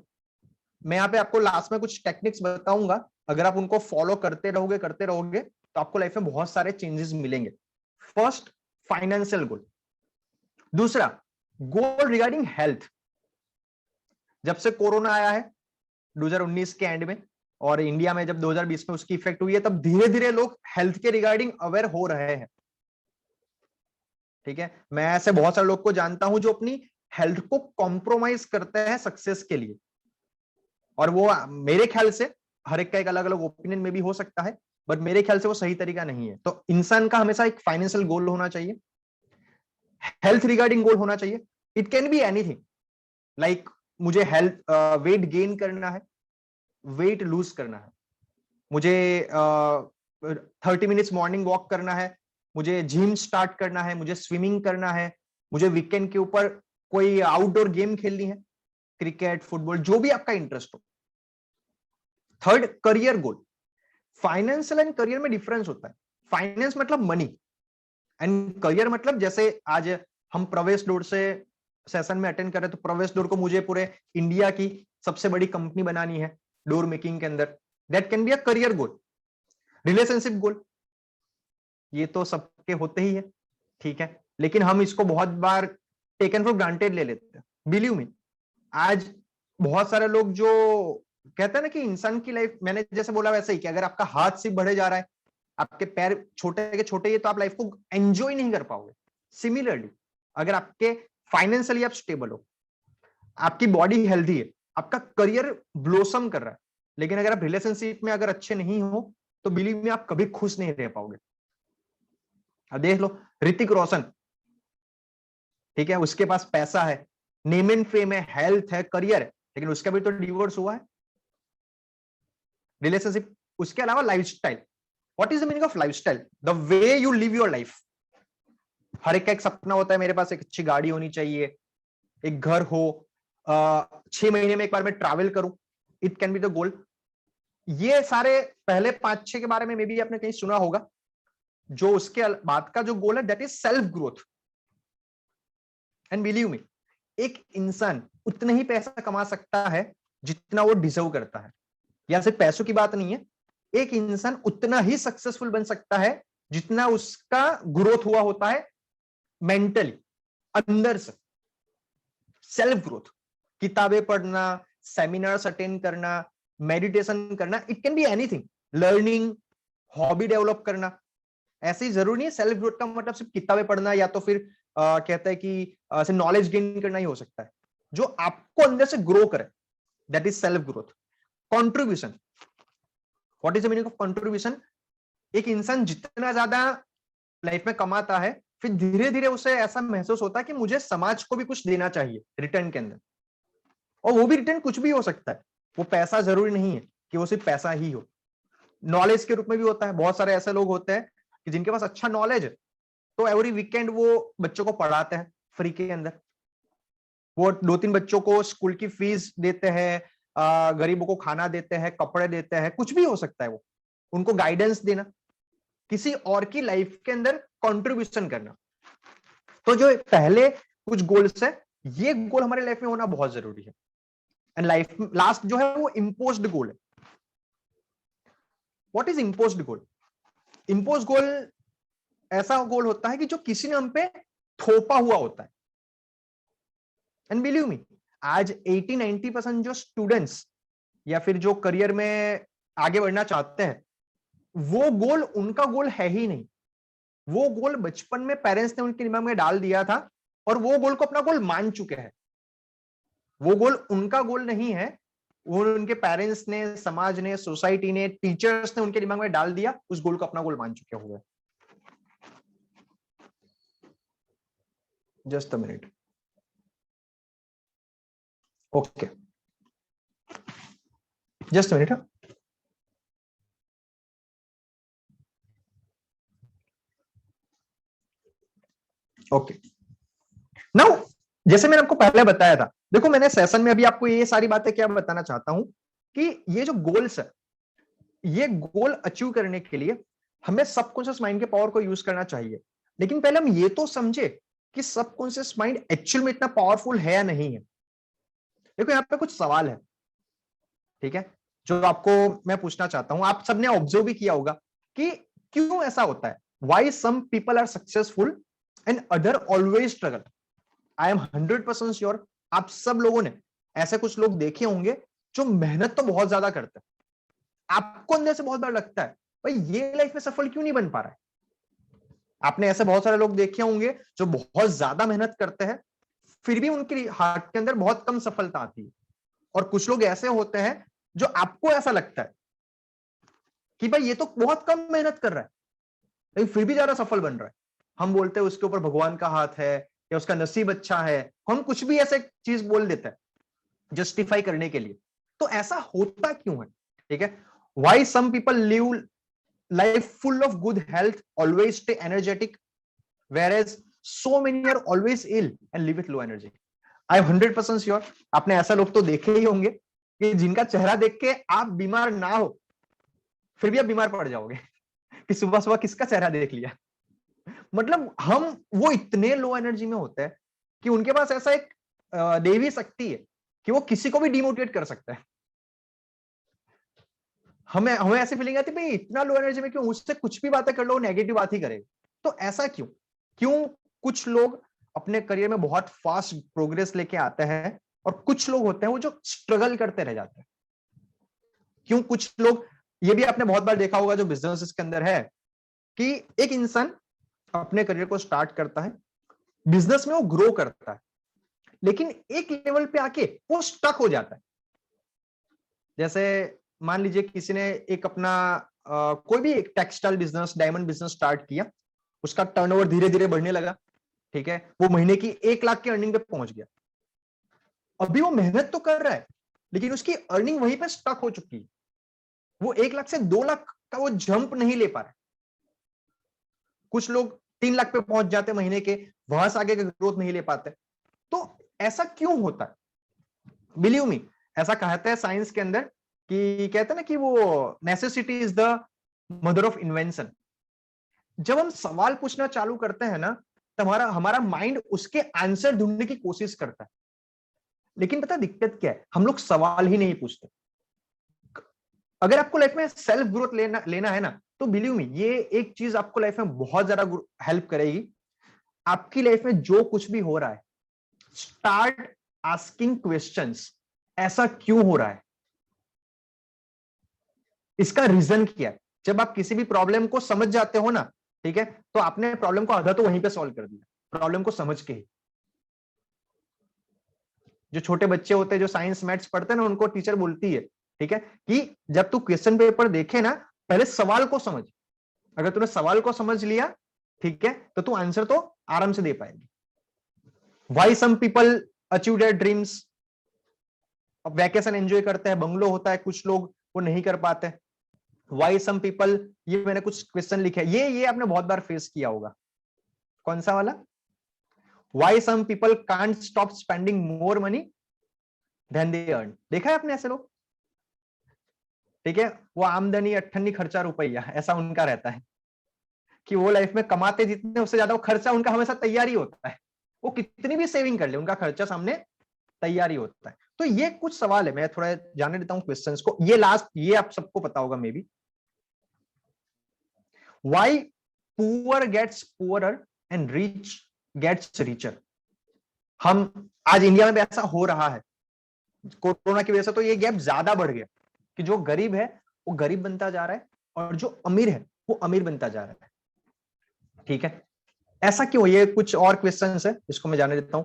मैं यहाँ पे आपको लास्ट में कुछ टेक्निक्स बताऊंगा। अगर आप उनको फॉलो करते रहोगे तो आपको लाइफ में बहुत सारे चेंजेस मिलेंगे। First, financial goal. दूसरा, गोल रिगार्डिंग हेल्थ। जब से कोरोना आया है 2019 के एंड में, और इंडिया में जब 2020 में उसकी इफेक्ट हुई है, तब धीरे धीरे लोग हेल्थ के रिगार्डिंग अवेयर हो रहे हैं। ठीक है, मैं ऐसे बहुत सारे लोग को जानता हूं जो अपनी हेल्थ को कॉम्प्रोमाइज करते हैं सक्सेस के लिए। और वो मेरे ख्याल से, हर एक का एक अलग अलग ओपिनियन में भी हो सकता है, बट मेरे ख्याल से वो सही तरीका नहीं है। तो इंसान का हमेशा एक फाइनेंशियल गोल होना चाहिए, हेल्थ रिगार्डिंग गोल होना चाहिए। It can be anything, like मुझे हेल्थ वेट गेन करना है, वेट लूज करना है, मुझे 30 मिनट्स मॉर्निंग वॉक करना है, मुझे जिम स्टार्ट करना है, मुझे स्विमिंग करना है, मुझे वीकेंड के ऊपर कोई आउटडोर गेम खेलनी है। क्रिकेट, फुटबॉल, जो भी आपका इंटरेस्ट हो। Third, career goal. Financial and career में डिफरेंस होता है। फाइनेंस मतलब मनी एंड करियर मतलब, जैसे आज हम प्रवेश डोर से सेशन में अटेंड कर रहे हैं, तो प्रवेश डोर को मुझे पूरे इंडिया की सबसे बड़ी कंपनी बनानी है डोर मेकिंग के अंदर, that can be a career goal. Relationship goal, ये तो सबके होते ही है, ठीक है, लेकिन हम इसको बहुत बार टेकन फॉर ग्रांटेड ले लेते हैं। बिलीव मी, आज बहुत सारे लोग जो कहते हैं ना कि इंसान की लाइफ, मैंने जैसे बोला वैसे ही, कि अगर आपका हाथ सिर्फ बढ़े जा रहा है, आपके पैर छोटे के छोटे, ये तो आप लाइफ को एंजॉय नहीं कर पाओगे। सिमिलरली, अगर आपके फाइनेंशियली आप स्टेबल हो, आपकी बॉडी हेल्दी है, आपका करियर ब्लोसम कर रहा है, लेकिन अगर आप रिलेशनशिप में अगर अच्छे नहीं हो, तो बिलीव में आप कभी खुश नहीं रह पाओगे। अब देख लो ऋतिक रोशन, ठीक है, उसके पास पैसा है, नेम एंड फेम है, हेल्थ है, करियर है, लेकिन उसका भी तो डिवोर्स हुआ है। रिलेशनशिप, उसके अलावा lifestyle. What is the meaning of lifestyle? The way you live your life. हर एक का एक सपना होता है, मेरे पास एक अच्छी गाड़ी होनी चाहिए, एक घर हो, 6 महीने में एक बार मैं ट्रैवल करूं, it can be the goal. ये सारे पहले 5-6 के बारे में मे बी आपने कहीं सुना होगा। जो उसके बाद का जो गोल है, that is self growth. And believe me, एक इंसान उतना ही पैसा कमा सकता है जितना वो डिजर्व करता है। या सिर्फ पैसों की बात नहीं है, एक इंसान उतना ही सक्सेसफुल बन सकता है जितना उसका ग्रोथ हुआ होता है मेंटली, अंदर से। सेल्फ ग्रोथ, किताबें पढ़ना, सेमिनार्स अटेंड करना, मेडिटेशन करना, it can be anything, learning, hobby develop करना। ऐसे ही जरूरी नहीं है सेल्फ ग्रोथ का मतलब सिर्फ किताबें पढ़ना या तो फिर कहता है कि नॉलेज गेन करना ही हो सकता है। जो आपको अंदर से ग्रो करे, that is self growth. Contribution, what is the meaning of contribution? एक इंसान जितना ज्यादा लाइफ में कमाता है, फिर धीरे धीरे उसे ऐसा महसूस होता है कि मुझे समाज को भी कुछ देना चाहिए रिटर्न के अंदर। और वो भी रिटर्न कुछ भी हो सकता है, वो पैसा जरूरी नहीं है कि वो सिर्फ पैसा ही हो। नॉलेज के रूप में भी होता है। बहुत सारे ऐसे लोग होते हैं कि जिनके पास अच्छा नॉलेज है, तो एवरी वीकेंड वो बच्चों को पढ़ाते हैं फ्री के अंदर। वो 2-3 बच्चों को स्कूल की फीस देते हैं, गरीबों को खाना देते हैं, कपड़े देते हैं, कुछ भी हो सकता है। वो उनको गाइडेंस देना, किसी और की लाइफ के अंदर कंट्रीब्यूशन करना। तो जो पहले कुछ गोल्स है, ये गोल हमारे लाइफ में होना बहुत जरूरी है। एंड लाइफ लास्ट जो है वो इम्पोज्ड गोल है। What is imposed goal? Impose goal ऐसा गोल होता है कि जो किसी ने हम पे थोपा हुआ होता है। एंड बिलीव मी, आज 80-90% जो स्टूडेंट्स या फिर जो करियर में आगे बढ़ना चाहते हैं, वो गोल उनका गोल है ही नहीं। वो गोल बचपन में पेरेंट्स ने उनके दिमाग में डाल दिया था और वो गोल को अपना गोल मान चुके हैं। वो गोल उनका गोल नहीं है, वो उनके पेरेंट्स ने, समाज ने, सोसाइटी ने, टीचर्स ने उनके दिमाग में डाल दिया, उस गोल को अपना गोल मान चुके हुए। Just a minute, okay, just a minute. Okay, now जैसे मैंने आपको पहले बताया था, देखो मैंने सेशन में अभी आपको ये सारी बातें क्या बताना चाहता हूं कि ये जो गोल्स है, ये गोल अचीव करने के लिए हमें सबकॉन्शियस माइंड के पावर को यूज करना चाहिए। लेकिन पहले हम ये तो समझे कि सबकॉन्शियस माइंड एक्चुअल में इतना पावरफुल है या नहीं है। देखो यहाँ पे कुछ सवाल है, ठीक है, जो आपको मैं पूछना चाहता हूं। आप सबने ऑब्जर्व भी किया होगा कि क्यों ऐसा होता है। Why some people are successful and other always struggle. I am 100% sure आप सब लोगों ने ऐसे कुछ लोग देखे होंगे जो मेहनत तो बहुत ज्यादा करते हैं। आपको अंदर से बहुत बार लगता है भाई ये लाइफ में सफल क्यों नहीं बन पा रहा है। आपने ऐसे बहुत सारे लोग देखे होंगे जो बहुत ज्यादा मेहनत करते हैं, फिर भी उनके हाथ के अंदर बहुत कम सफलता आती है। और कुछ लोग ऐसे होते हैं जो आपको ऐसा लगता है कि भाई ये तो बहुत कम मेहनत कर रहा है लेकिन फिर भी ज्यादा सफल बन रहा है। हम बोलते हैं उसके ऊपर भगवान का हाथ है या उसका नसीब अच्छा है, हम कुछ भी ऐसे चीज बोल देते हैं जस्टिफाई करने के लिए। तो ऐसा होता क्यों है, ठीक है। Why some people live life full of good health, always stay energetic, whereas so many are always ill and live with low energy. I am 100% sure आपने ऐसा लोग तो देखे ही होंगे कि जिनका चेहरा देख के आप बीमार ना हो फिर भी आप बीमार पड़ जाओगे कि सुबह सुबह किसका चेहरा देख लिया। मतलब हम वो इतने लो एनर्जी में होते हैं कि उनके पास ऐसा एक देवी शक्ति है कि वो किसी को भी डिमोटिवेट कर सकता है। हमें हमें ऐसी फीलिंग आती है भाई इतना लो एनर्जी में क्यों, उससे कुछ भी बातें कर लो नेगेटिव बात ही करेगा। तो ऐसा क्यों क्यों कुछ लोग अपने करियर में बहुत फास्ट प्रोग्रेस लेके आते हैं और कुछ लोग होते हैं वो जो स्ट्रगल करते रह जाते हैं। क्यों कुछ लोग, ये भी आपने बहुत बार देखा होगा जो बिजनेस के अंदर है, कि एक इंसान अपने करियर को स्टार्ट करता है, बिजनेस में वो ग्रो करता है, लेकिन एक लेवल पे आके वो स्टक हो जाता है। जैसे मान लीजिए किसी ने एक अपना कोई भी एक textile business, diamond business start किया, उसका टर्नओवर धीरे धीरे बढ़ने लगा, ठीक है, वो महीने की 1 लाख की अर्निंग पे पहुंच गया। अभी वो मेहनत तो कर रहा है लेकिन उसकी अर्निंग वहीं पे स्टक हो चुकी है। वो 1 लाख से 2 लाख का वो जंप नहीं ले पा रहा है। कुछ लोग 3 लाख पे पहुंच जाते महीने के, वहां से आगे का ग्रोथ नहीं ले पाते। तो ऐसा क्यों होता है? बिलीव मी, ऐसा कहते हैं साइंस के अंदर कि कहते हैं ना कि वो necessity is the mother of invention. जब हम सवाल पूछना चालू करते हैं ना तो हमारा माइंड उसके आंसर ढूंढने की कोशिश करता है। लेकिन पता दिक्कत क्या है, हम लोग सवाल ही नहीं पूछते। अगर आपको लाइफ में सेल्फ ग्रोथ लेना है ना, तो बिलीव मी ये एक चीज आपको लाइफ में बहुत ज्यादा हेल्प करेगी। आपकी लाइफ में जो कुछ भी हो रहा है, स्टार्ट आस्किंग क्वेश्चंस। ऐसा क्यों हो रहा है, इसका रीजन क्या है। जब आप किसी भी प्रॉब्लम को समझ जाते हो ना, ठीक है, तो आपने प्रॉब्लम को आधा तो वहीं पे सॉल्व कर दिया, प्रॉब्लम को समझ के ही। जो छोटे बच्चे होते हैं जो साइंस मैथ्स पढ़ते हैं ना, उनको टीचर बोलती है, ठीक है, कि जब तू क्वेश्चन पेपर देखे ना पहले सवाल को समझ। अगर तूने सवाल को समझ लिया, ठीक है, तो तू आंसर तो आराम से दे पाएगी। Why some people achieve their dreams. अब वैकेशन एंजॉय करते हैं, बंगलो होता है, कुछ लोग वो नहीं कर पाते। व्हाई सम पीपल, ये मैंने कुछ क्वेश्चन लिखे, ये आपने बहुत बार फेस किया होगा। कौन सा वाला? Why some people can't stop spending more money than they earn. देखा है आपने ऐसे लोग? ठीक है, वो आमदनी अट्ठन्नी खर्चा रुपया, ऐसा उनका रहता है कि वो लाइफ में कमाते जितने उससे ज्यादा वो खर्चा उनका हमेशा तैयारी होता है। वो कितनी भी सेविंग कर ले, उनका खर्चा सामने तैयारी होता है। तो ये कुछ सवाल है, मैं थोड़ा जानने देता हूं क्वेश्चंस को। ये लास्ट, ये आप सबको पता होगा maybe. Why poor gets poorer and rich gets richer. हम आज इंडिया में भी ऐसा हो रहा है, कोरोना की वजह से तो ये गैप ज्यादा बढ़ गया कि जो गरीब है वो गरीब बनता जा रहा है और जो अमीर है वो अमीर बनता जा रहा है। ठीक है, ऐसा क्यों? ये कुछ और क्वेश्चंस है, इसको मैं जानने देता हूं।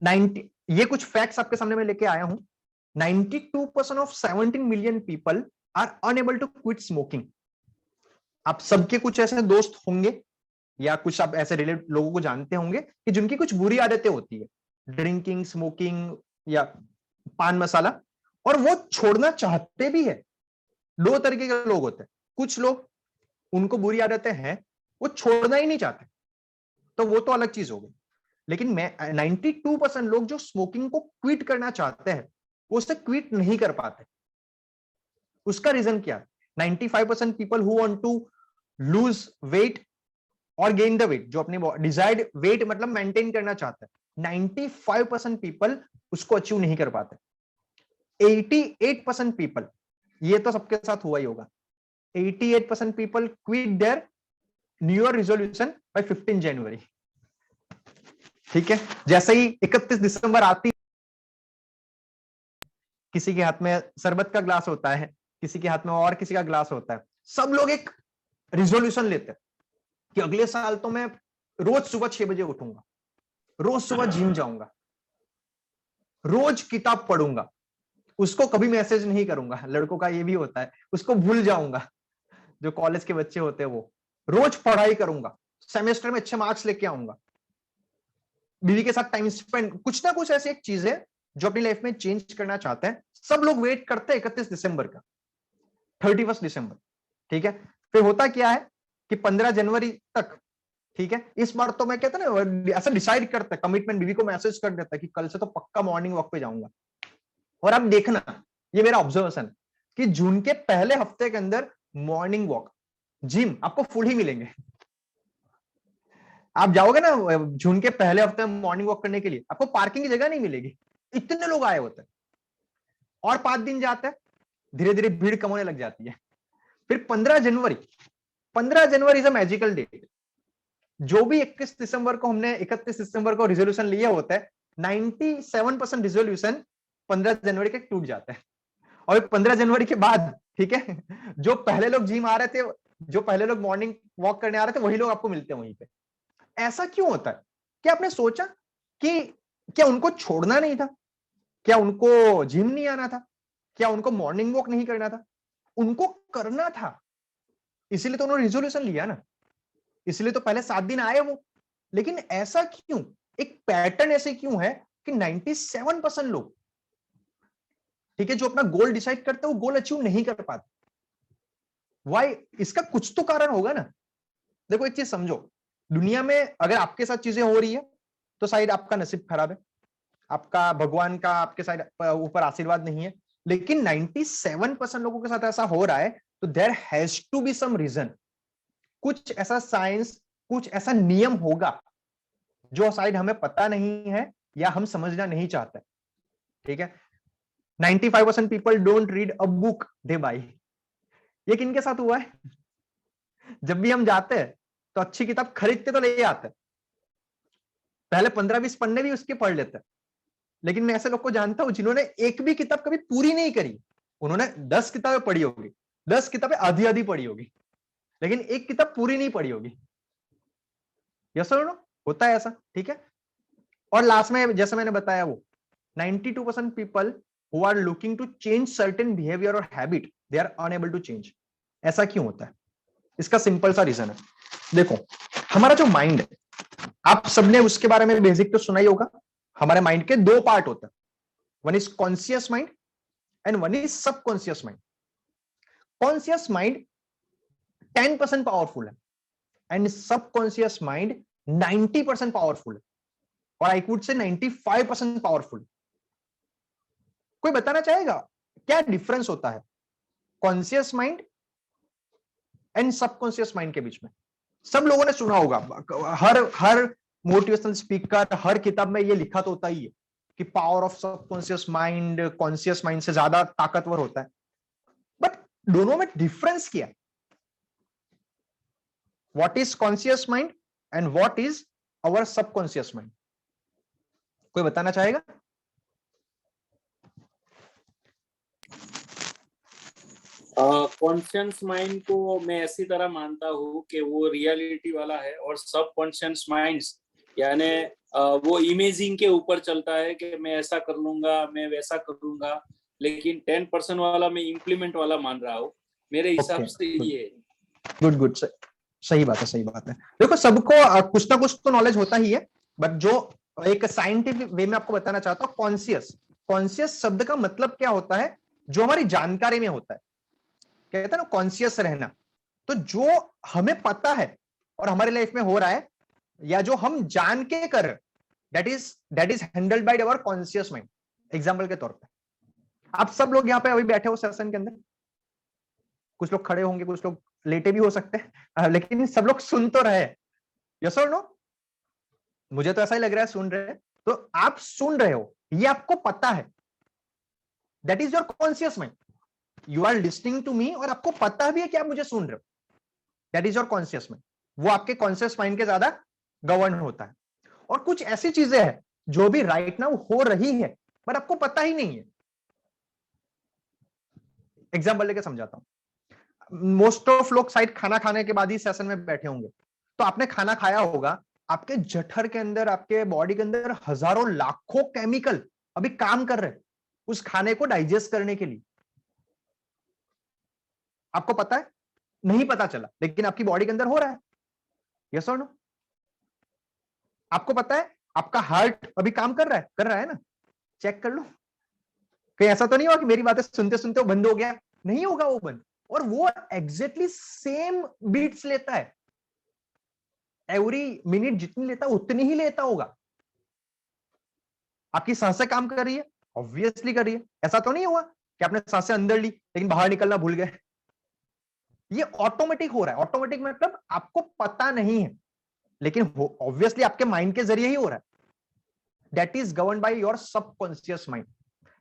90, ये कुछ फैक्ट्स आपके सामने मैं लेके आया हूं। 92% of 17 million people are unable to quit smoking. आप सबके कुछ ऐसे दोस्त होंगे या कुछ आप ऐसे रिलेटेड लोगों को जानते होंगे कि जिनकी कुछ बुरी आदतें होती है, ड्रिंकिंग, स्मोकिंग या पान मसाला, और वो छोड़ना चाहते भी है। दो तरीके के लोग होते हैं, कुछ लोग उनको बुरी आदतें हैं वो छोड़ना ही नहीं चाहते, तो वो तो अलग चीज हो गई। लेकिन मैं 92% लोग जो स्मोकिंग को क्विट करना चाहते हैं वो उससे क्विट नहीं कर पाते। उसका रीजन क्या है? 95% people who want to lose weight और गेन द वेट, जो अपने डिजायर्ड वेट मतलब मेंटेन करना चाहते हैं, 95% पीपल उसको अचीव नहीं कर पाते। 88% पीपल, ये तो सबके साथ हुआ ही होगा, 88% people quit their new year resolution by 15 January. ठीक है, जैसे ही 31 दिसंबर आती, किसी के हाथ में शरबत का ग्लास होता है, किसी के हाथ में और किसी का ग्लास होता है, सब लोग एक रिजोल्यूशन लेते हैं कि अगले साल तो मैं रोज सुबह 6 बजे उठूंगा, रोज सुबह जिम जाऊंगा, रोज किताब पढ़ूंगा, उसको कभी मैसेज नहीं करूंगा। लड़कों का ये भी होता है, उसको भूल जाऊंगा। जो कॉलेज के बच्चे होते हैं वो रोज पढ़ाई करूंगा, सेमेस्टर में अच्छे मार्क्स लेके आऊंगा, बीवी के साथ टाइम स्पेंड, कुछ ना कुछ ऐसी एक चीज है जो अपनी लाइफ में चेंज करना चाहते हैं। सब लोग वेट करते हैं 31 दिसंबर का, 31 दिसंबर। ठीक है, फिर होता क्या है कि 15 जनवरी तक ठीक है, इस बार तो मैं कहता ना ऐसा डिसाइड करता है, कमिटमेंट बीवी को मैसेज कर देता है कि कल से तो पक्का मॉर्निंग वॉक पे जाऊंगा। और अब देखना, ये मेरा ऑब्जर्वेशन कि जून के पहले हफ्ते के अंदर मॉर्निंग वॉक, जिम आपको फुल ही मिलेंगे। आप जाओगे ना जून के पहले हफ्ते में मॉर्निंग वॉक करने के लिए, आपको पार्किंग की जगह नहीं मिलेगी, इतने लोग आए होते हैं। और 5 दिन जाते हैं, धीरे धीरे भीड़ कम होने लग जाती है। फिर 15 January is a magical date. जो भी 31 दिसंबर को रिजोल्यूशन लिए होते हैं, 97% रिजोल्यूशन 15 जनवरी के टूट जाते हैं। और 15 जनवरी के बाद, ठीक है, जो पहले लोग जिम आ रहे थे, जो पहले लोग मॉर्निंग वॉक करने आ रहे थे, वही लोग आपको मिलते हैं वहीं पे। ऐसा क्यों होता है? क्या आपने सोचा कि क्या उनको छोड़ना नहीं था? क्या उनको जिम नहीं आना था? क्या उनको मॉर्निंग वॉक नहीं करना था? उनको करना था, इसीलिए तो उन्होंने रिजोल्यूशन लिया ना, इसलिए तो पहले 7 दिन आए वो। लेकिन ऐसा क्यों, एक पैटर्न ऐसे क्यों है कि 97% लोग, ठीक है, जो अपना गोल डिसाइड करते हैं वो गोल अचीव नहीं कर पाते? वाई? इसका कुछ तो कारण होगा ना। देखो एक चीज समझो, दुनिया में अगर आपके साथ चीजें हो रही है तो शायद आपका नसीब खराब है, आपका भगवान का आपके साइड ऊपर आशीर्वाद नहीं है। लेकिन 97% लोगों के साथ ऐसा हो रहा है, तो there has to be some reason. कुछ ऐसा साइंस, कुछ ऐसा नियम होगा जो शायद हमें पता नहीं है या हम समझना नहीं चाहते। ठीक है, 95% people don't read a book they buy. ये किनके साथ हुआ है? जब भी हम जाते हैं तो अच्छी किताब खरीदते तो ले आते हैं, पहले 15-20 पन्ने भी उसके पढ़ लेते हैं। लेकिन मैं ऐसे लोग को जानता हूं जिन्होंने एक भी किताब कभी पूरी नहीं करी। उन्होंने 10 किताबें पढ़ी होगी, 10 किताबें आधी आधी पढ़ी होगी, लेकिन एक किताब पूरी नहीं पढ़ी होगी। यस और नो? होता है ऐसा, ठीक है। और लास्ट में जैसे मैंने बताया, वो 92% people who are looking to change certain behaviour और habit, they are unable to change. ऐसा क्यों होता है? इसका सिंपल सा रीजन है। देखो, हमारा जो माइंड है, आप सबने उसके बारे में बेसिक तो सुना ही होगा। हमारे माइंड के 2 पार्ट होते हैं, one is conscious mind and one is subconscious mind. Conscious mind 10% powerful है एंड सबकॉन्शियस माइंड 90% पावरफुल है, और आई कुड से 95% पावरफुल। कोई बताना चाहेगा क्या डिफरेंस होता है conscious mind and subconscious mind के बीच में? सब लोगों ने सुना होगा, हर मोटिवेशनल स्पीकर, हर किताब में ये लिखा तो होता ही है कि power of subconscious mind conscious mind से ज्यादा ताकतवर होता है। बट दोनों में डिफरेंस क्या है? What is conscious mind and what is our subconscious mind? कोई बताना चाहेगा? कॉन्शियस माइंड को मैं ऐसी तरह मानता हूँ कि वो रियलिटी वाला है, और सब कॉन्शियस माइंड्स यानी वो इमेजिंग के ऊपर चलता है कि मैं ऐसा कर लूंगा, मैं वैसा करूंगा। लेकिन 10% वाला मैं इम्प्लीमेंट वाला मान रहा हूँ, मेरे हिसाब से ये है। गुड, सही बात है, सही बात है। देखो, सबको कुछ ना कुछ तो नॉलेज होता ही है, बट जो एक साइंटिफिक वे में आपको बताना चाहता हूँ, कॉन्शियस शब्द का मतलब क्या होता है? जो हमारी जानकारी में होता है, कहते हैं ना कॉन्शियस रहना। तो जो हमें पता है और हमारी लाइफ में हो रहा है, या जो हम जान के कर, that is handled by our conscious mind. Example के तौर पे, आप सब लोग यहाँ पे अभी बैठे हो सेशन के अंदर, कुछ लोग खड़े होंगे, कुछ लोग लेटे भी हो सकते हैं, लेकिन सब लोग सुन तो रहे। यस और नो? मुझे तो ऐसा ही लग रहा है सुन रहे हैं। तो आप सुन रहे हो, ये आपको पता है, that is your conscious mind. You are listening to me, और आपको पता भी है कि आप मुझे सुन रहे हो, that is your conscious mind. वो आपके कॉन्शियस माइंड के ज्यादा गवर्न होता है। और कुछ ऐसी चीजें हैं जो भी राइट नाउ हो रही है, पर आपको पता ही नहीं है। एग्जाम्पल लेके समझाता हूं। मोस्ट ऑफ लोग शायद खाना खाने के बाद ही सेशन में बैठे होंगे, तो आपने खाना खाया होगा, आपके जठर के अंदर, आपके बॉडी के अंदर हजारों लाखों केमिकल अभी काम कर रहे हैं उस खाने को डाइजेस्ट करने के लिए। आपको पता है? नहीं पता चला, लेकिन आपकी बॉडी के अंदर हो रहा है। यस और नो? आपको पता है आपका हार्ट अभी काम कर रहा है ना? चेक कर लो, कहीं ऐसा तो नहीं हुआ कि मेरी बातें सुनते सुनते वो बंद हो गया। नहीं होगा वो बंद, और वो एग्जैक्टली सेम बीट्स लेता है, एवरी मिनट जितनी लेता है उतनी ही लेता होगा। आपकी सांसें काम कर रही है, ऑब्वियसली कर रही है। ऐसा तो नहीं हुआ कि आपने सांसें अंदर ली लेकिन बाहर निकलना भूल गए। ये ऑटोमेटिक हो रहा है। ऑटोमेटिक मतलब आपको पता नहीं है, लेकिन ऑब्वियसली आपके माइंड के जरिए ही हो रहा है। That is govern by your subconscious mind.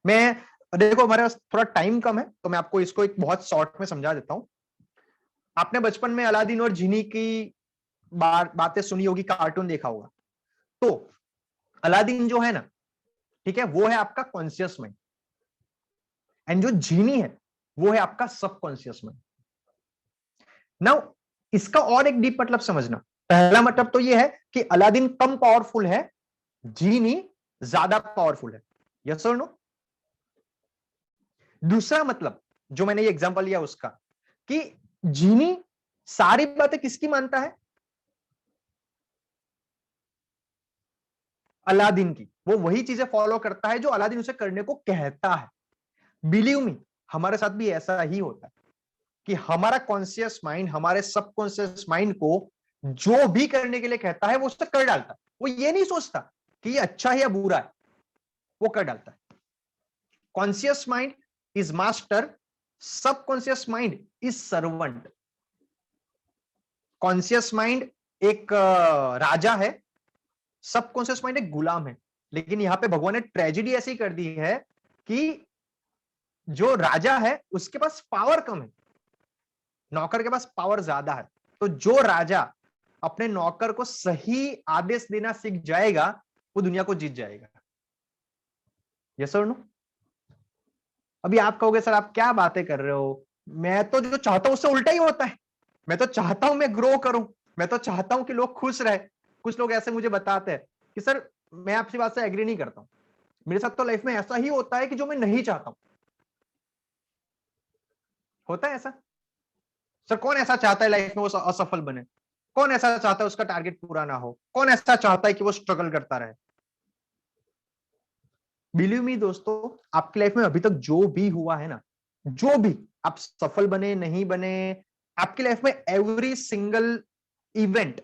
मैं देखो हमारे पास थोड़ा टाइम कम है तो मैं आपको इसको एक बहुत शॉर्ट में समझा देता हूं। आपने बचपन में अलादीन और जिनी की बातें सुनी होगी, कार्टून देखा होगा। तो अलादीन जो है ना, ठीक है, वो है आपका कॉन्शियस माइंड, एंड जो जीनी है वो है आपका सबकॉन्शियस माइंड। नाउ इसका और एक डीप मतलब समझना। पहला मतलब तो ये है कि अलादीन कम पावरफुल है, जीनी ज्यादा पावरफुल है। यस और नो? दूसरा मतलब जो मैंने ये एग्जांपल लिया उसका, कि जीनी सारी बातें किसकी मानता है? अलादीन की। वो वही चीजें फॉलो करता है जो अलादीन उसे करने को कहता है। बिलीव मी, हमारे साथ भी ऐसा ही होता है कि हमारा कॉन्शियस माइंड हमारे सबकॉन्शियस माइंड को जो भी करने के लिए कहता है वो उससे कर डालता है। वो ये नहीं सोचता कि ये अच्छा है या बुरा है, वो कर डालता है। Conscious mind is master, subconscious mind is servant. Conscious mind एक राजा है, सबकॉन्शियस माइंड एक गुलाम है। लेकिन यहां पे भगवान ने ट्रेजेडी ऐसी कर दी है कि जो राजा है उसके पास पावर कम है, नौकर के पास पावर ज्यादा है। तो जो राजा अपने नौकर को सही आदेश देना सीख जाएगा वो दुनिया को जीत जाएगा। यस और नो? अभी आप कहोगे सर आप क्या बातें कर रहे हो, मैं तो जो चाहता हूं उससे उल्टा ही होता है। मैं तो चाहता हूं मैं ग्रो करूं, मैं तो चाहता हूं कि लोग खुश रहे। कुछ लोग ऐसे मुझे बताते हैं कि सर मैं आपकी बात से एग्री नहीं करता हूं, मेरे साथ तो लाइफ में ऐसा ही होता है कि जो मैं नहीं चाहता हूं। होता है ऐसा? सर कौन ऐसा चाहता है लाइफ में वो असफल बने? कौन ऐसा चाहता है उसका टारगेट पूरा ना हो? कौन ऐसा चाहता है कि वो स्ट्रगल करता रहे? बिलीव मी दोस्तों, आपकी लाइफ में अभी तक जो भी हुआ है ना, जो भी आप सफल बने नहीं बने, आपकी लाइफ में एवरी सिंगल इवेंट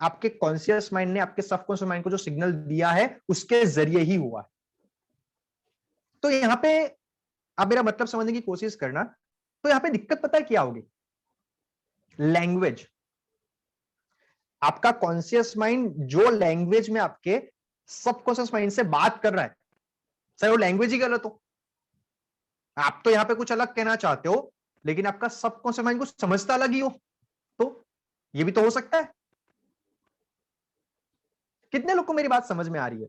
आपके कॉन्शियस माइंड ने आपके सबकॉन्शियस माइंड को जो सिग्नल दिया है उसके जरिए ही हुआ है। तो यहां पे आप मेरा मतलब समझने की कोशिश करना। तो यहां पे दिक्कत पता है क्या होगी? लैंग्वेज। आपका कॉन्शियस माइंड जो लैंग्वेज में आपके सबकॉन्शियस माइंड से बात कर रहा है, सर वो लैंग्वेज ही गलत हो। आप तो यहां पे कुछ अलग कहना चाहते हो लेकिन आपका सबकॉन्शियस माइंड कुछ समझता अलग ही हो, तो ये भी तो हो सकता है। कितने लोग को मेरी बात समझ में आ रही है?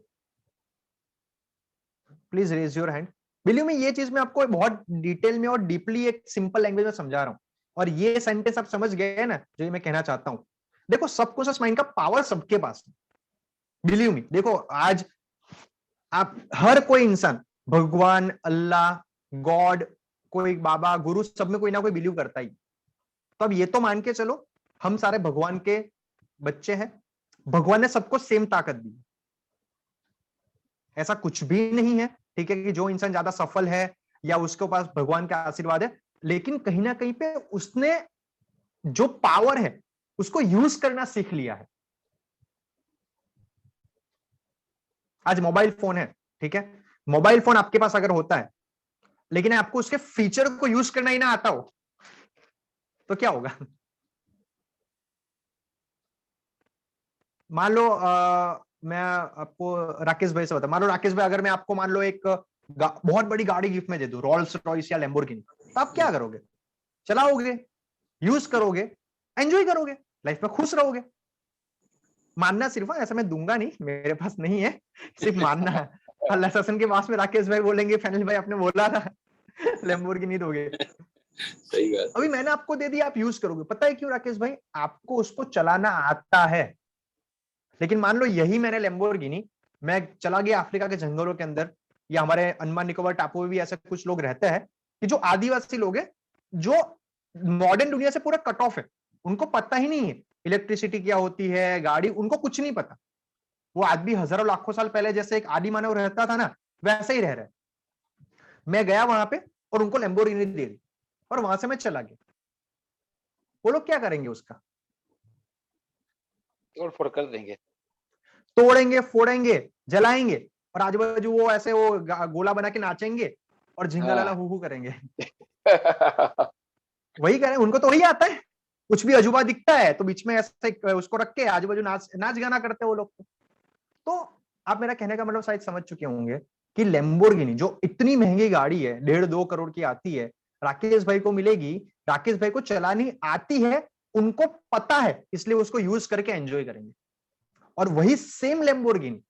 Please raise your hand. Believe me, ये चीज मैं आपको बहुत डिटेल में और डीपली एक सिंपल लैंग्वेज में समझा रहा हूं, और ये सेंटेंस आप समझ गए ना जो मैं कहना चाहता हूं। देखो सबकॉन्शियस माइंड का पावर सबके पास है। बिलीव मी, देखो आज आप हर कोई इंसान भगवान, अल्लाह, गॉड, कोई बाबा, गुरु, सब में कोई ना कोई बिलीव करता ही। तो अब ये तो मान के चलो हम सारे भगवान के बच्चे हैं, भगवान ने सबको सेम ताकत दी। ऐसा कुछ भी नहीं है, ठीक है, कि जो इंसान ज्यादा सफल है या उसके पास भगवान का आशीर्वाद है, लेकिन कहीं ना कहीं पे उसने जो पावर है उसको यूज करना सीख लिया है। आज मोबाइल फोन है, ठीक है, मोबाइल फोन आपके पास अगर होता है लेकिन आपको उसके फीचर को यूज करना ही ना आता हो तो क्या होगा? मान लो मैं आपको राकेश भाई से बता, मान लो राकेश भाई अगर मैं आपको मान लो एक बहुत बड़ी गाड़ी गिफ्ट में दे दूं, रोल्स रॉयस या लैम्बोर्गिनी, तो आप क्या करोगे? चलाओगे, यूज करोगे, एंजॉय करोगे, लाइफ में खुश रहोगे। मानना सिर्फ, ऐसा मैं दूंगा नहीं, मेरे पास नहीं है, सिर्फ मानना है। अल्लाह ससन के पास में राकेश भाई बोलेंगे फैनल भाई आपने बोला था लैम्बोर्गिनी दोगे। सही बात। अभी मैंने आपको दे दिया, आप यूज करोगे। पता है क्यों राकेश भाई? आपको उसको चलाना आता है। लेकिन मान लो यही मैंने लैम्बोर्गिनी, मैं चला गया अफ्रीका के जंगलों के अंदर, या हमारे अंडमान निकोबार टापू में भी ऐसे कुछ लोग रहते हैं कि जो आदिवासी लोग हैं, जो मॉडर्न दुनिया से पूरा कट ऑफ है, उनको पता ही नहीं है इलेक्ट्रिसिटी क्या होती है, गाड़ी, उनको कुछ नहीं पता। वो आज भी हजारों लाखों साल पहले जैसे एक आदि मानव रहता था ना, वैसे ही रह रहा है। मैं गया वहां पे और उनको लैम्बोर्गिनी दे दी और वहां से मैं चला गया। वो लोग क्या करेंगे उसका? तोड़ फोड़ कर देंगे, तोड़ेंगे, फोड़ेंगे, जलाएंगे, और आजू बाजू वो ऐसे वो गोला बना के नाचेंगे और झिंगा लाला हाँ। हू करेंगे। वही करें, उनको तो वही आता है। कुछ भी अजूबा दिखता है तो बीच में ऐसे उसको रख के आजू बाजू नाच गाना करते हैं वो लोग। तो आप मेरा कहने का मतलब शायद समझ चुके होंगे कि लैम्बोर्गिनी जो इतनी महंगी गाड़ी है, 1.5-2 करोड़ की आती है, राकेश भाई को मिलेगी, राकेश भाई को चलानी आती है, उनको पता है, इसलिए उसको यूज करके एंजॉय करेंगे। और वही सेम लैम्बोर्गिनी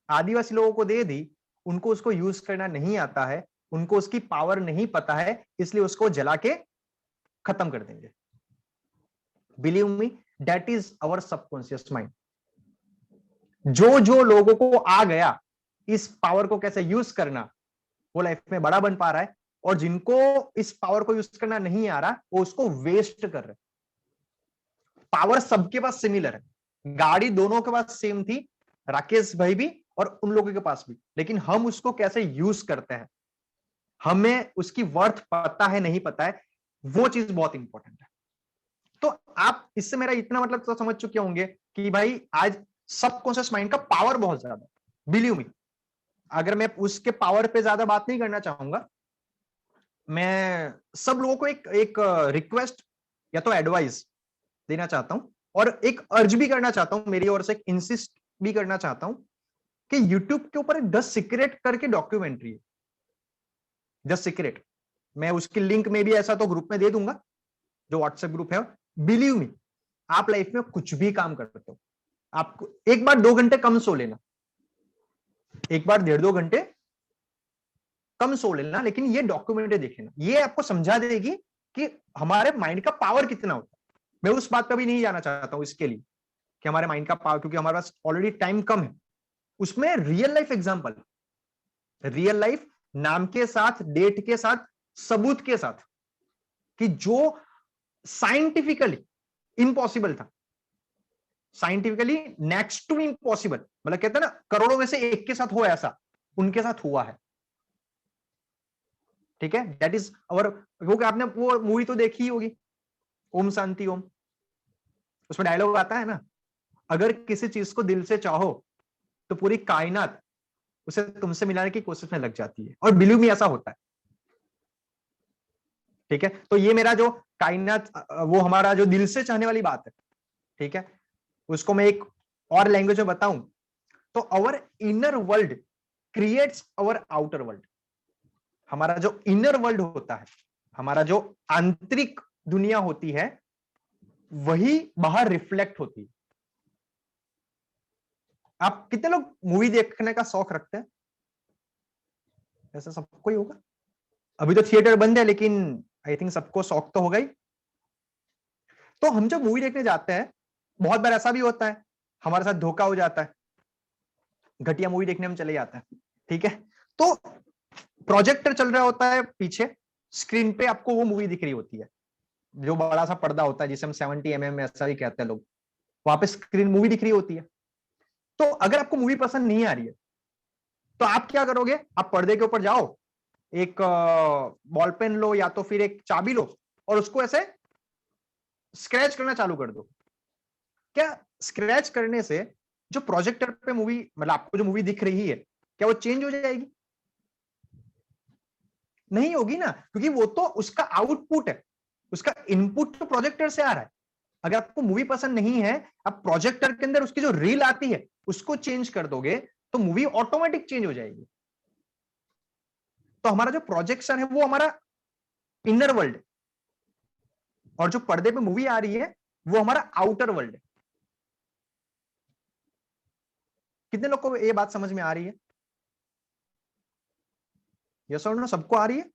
आदिवासी लोगों को दे दी, उनको उसको यूज करना नहीं आता है, उनको उसकी पावर नहीं पता है, इसलिए उसको जला के खत्म कर देंगे। Believe me, that is our subconscious mind. जो जो लोगों को आ गया इस पावर को कैसे यूज करना, वो लाइफ में बड़ा बन पा रहा है, और जिनको इस पावर को यूज करना नहीं आ रहा वो उसको वेस्ट कर रहे। पावर सबके पास सिमिलर है, गाड़ी दोनों के पास सेम थी, राकेश भाई भी और उन लोगों के पास भी, लेकिन हम उसको कैसे यूज करते हैं, हमें उसकी वर्थ पता है नहीं पता है, वो चीज बहुत इंपॉर्टेंट है। तो आप इससे मेरा इतना मतलब तो समझ चुके होंगे कि भाई आज सबकॉन्शियस माइंड का पावर बहुत ज्यादा है। बिलीव मी, अगर मैं उसके पावर पे ज्यादा बात नहीं करना चाहूंगा, मैं सब लोगों को एक रिक्वेस्ट या तो एडवाइस देना चाहता हूं, और एक अर्ज भी करना चाहता हूं, मेरी ओर से एक इंसिस्ट भी करना चाहता हूं कि YouTube के ऊपर एक 10 सीक्रेट करके डॉक्यूमेंट्री है, 10 सीक्रेट। मैं उसकी लिंक में भी ऐसा तो ग्रुप में दे दूंगा, जो व्हाट्सएप ग्रुप है। बिलीव मी, आप लाइफ में कुछ भी काम करते हो, आपको एक बार 2 घंटे कम सो लेना, एक बार 1.5-2 घंटे कम सो लेना, लेकिन ये डॉक्यूमेंट्री देख लेना, ये आपको समझा देगी कि हमारे माइंड का पावर कितना होता है। मैं उस बात पर भी नहीं जाना चाहता हूं इसके लिए कि हमारे माइंड का पावर, क्योंकि हमारे पास ऑलरेडी टाइम कम है। उसमें real life example, real life नाम के साथ, डेट के साथ, सबूत के साथ, कि जो साइंटिफिकली इम्पॉसिबल था, साइंटिफिकली नेक्स्ट टू इम्पॉसिबल, मतलब कहते हैं ना करोड़ों में से एक के साथ हो ऐसा, उनके साथ हुआ है। ठीक है, दैट इज अवर, क्योंकि आपने वो मूवी तो देखी ही होगी, ओम शांति ओम। उसमें डायलॉग आता है ना, अगर किसी चीज को दिल से चाहो तो पूरी कायनात उसे तुमसे मिलाने की कोशिश में लग जाती है, और बिलीव मी ऐसा होता है। ठीक है, तो ये मेरा जो कायनात, वो हमारा जो दिल से चाहने वाली बात है, ठीक है, उसको मैं एक और लैंग्वेज में बताऊं तो our inner world creates our outer world. हमारा जो इनर वर्ल्ड होता है, हमारा जो आंतरिक दुनिया होती है, वही बाहर रिफ्लेक्ट होती है। आप कितने लोग मूवी देखने का शौक रखते हैं? ऐसा सबको ही होगा। अभी तो थिएटर बंद है, लेकिन आई थिंक सबको शौक तो होगा ही। तो हम जब मूवी देखने जाते हैं, बहुत बार ऐसा भी होता है हमारे साथ धोखा हो जाता है, घटिया मूवी देखने हम चले जाते हैं। ठीक है, तो प्रोजेक्टर चल रहा होता है पीछे, स्क्रीन पे आपको वो मूवी दिख रही होती है, जो बड़ा सा पर्दा होता है जिसे हम 70 mm ऐसा ही कहते हैं लोग, वहां पे स्क्रीन मूवी दिख रही होती है। तो अगर आपको मूवी पसंद नहीं आ रही है तो आप क्या करोगे? आप पर्दे के ऊपर जाओ, एक बॉल पेन लो या तो फिर एक चाबी लो और उसको ऐसे स्क्रैच करना चालू कर दो। क्या स्क्रैच करने से जो प्रोजेक्टर पे मूवी, मतलब आपको जो मूवी दिख रही है, क्या वो चेंज हो जाएगी? नहीं होगी ना, क्योंकि वो तो उसका आउटपुट है, उसका इनपुट तो प्रोजेक्टर से आ रहा है। अगर आपको मूवी पसंद नहीं है, आप प्रोजेक्टर के अंदर उसकी जो रील आती है उसको चेंज कर दोगे तो मूवी ऑटोमेटिक चेंज हो जाएगी। तो हमारा जो प्रोजेक्शन है वो हमारा इनर वर्ल्ड, और जो पर्दे पे मूवी आ रही है वो हमारा आउटर वर्ल्ड है। कितने लोग को ये बात समझ में आ रही है? यस और नो? सबको आ रही है?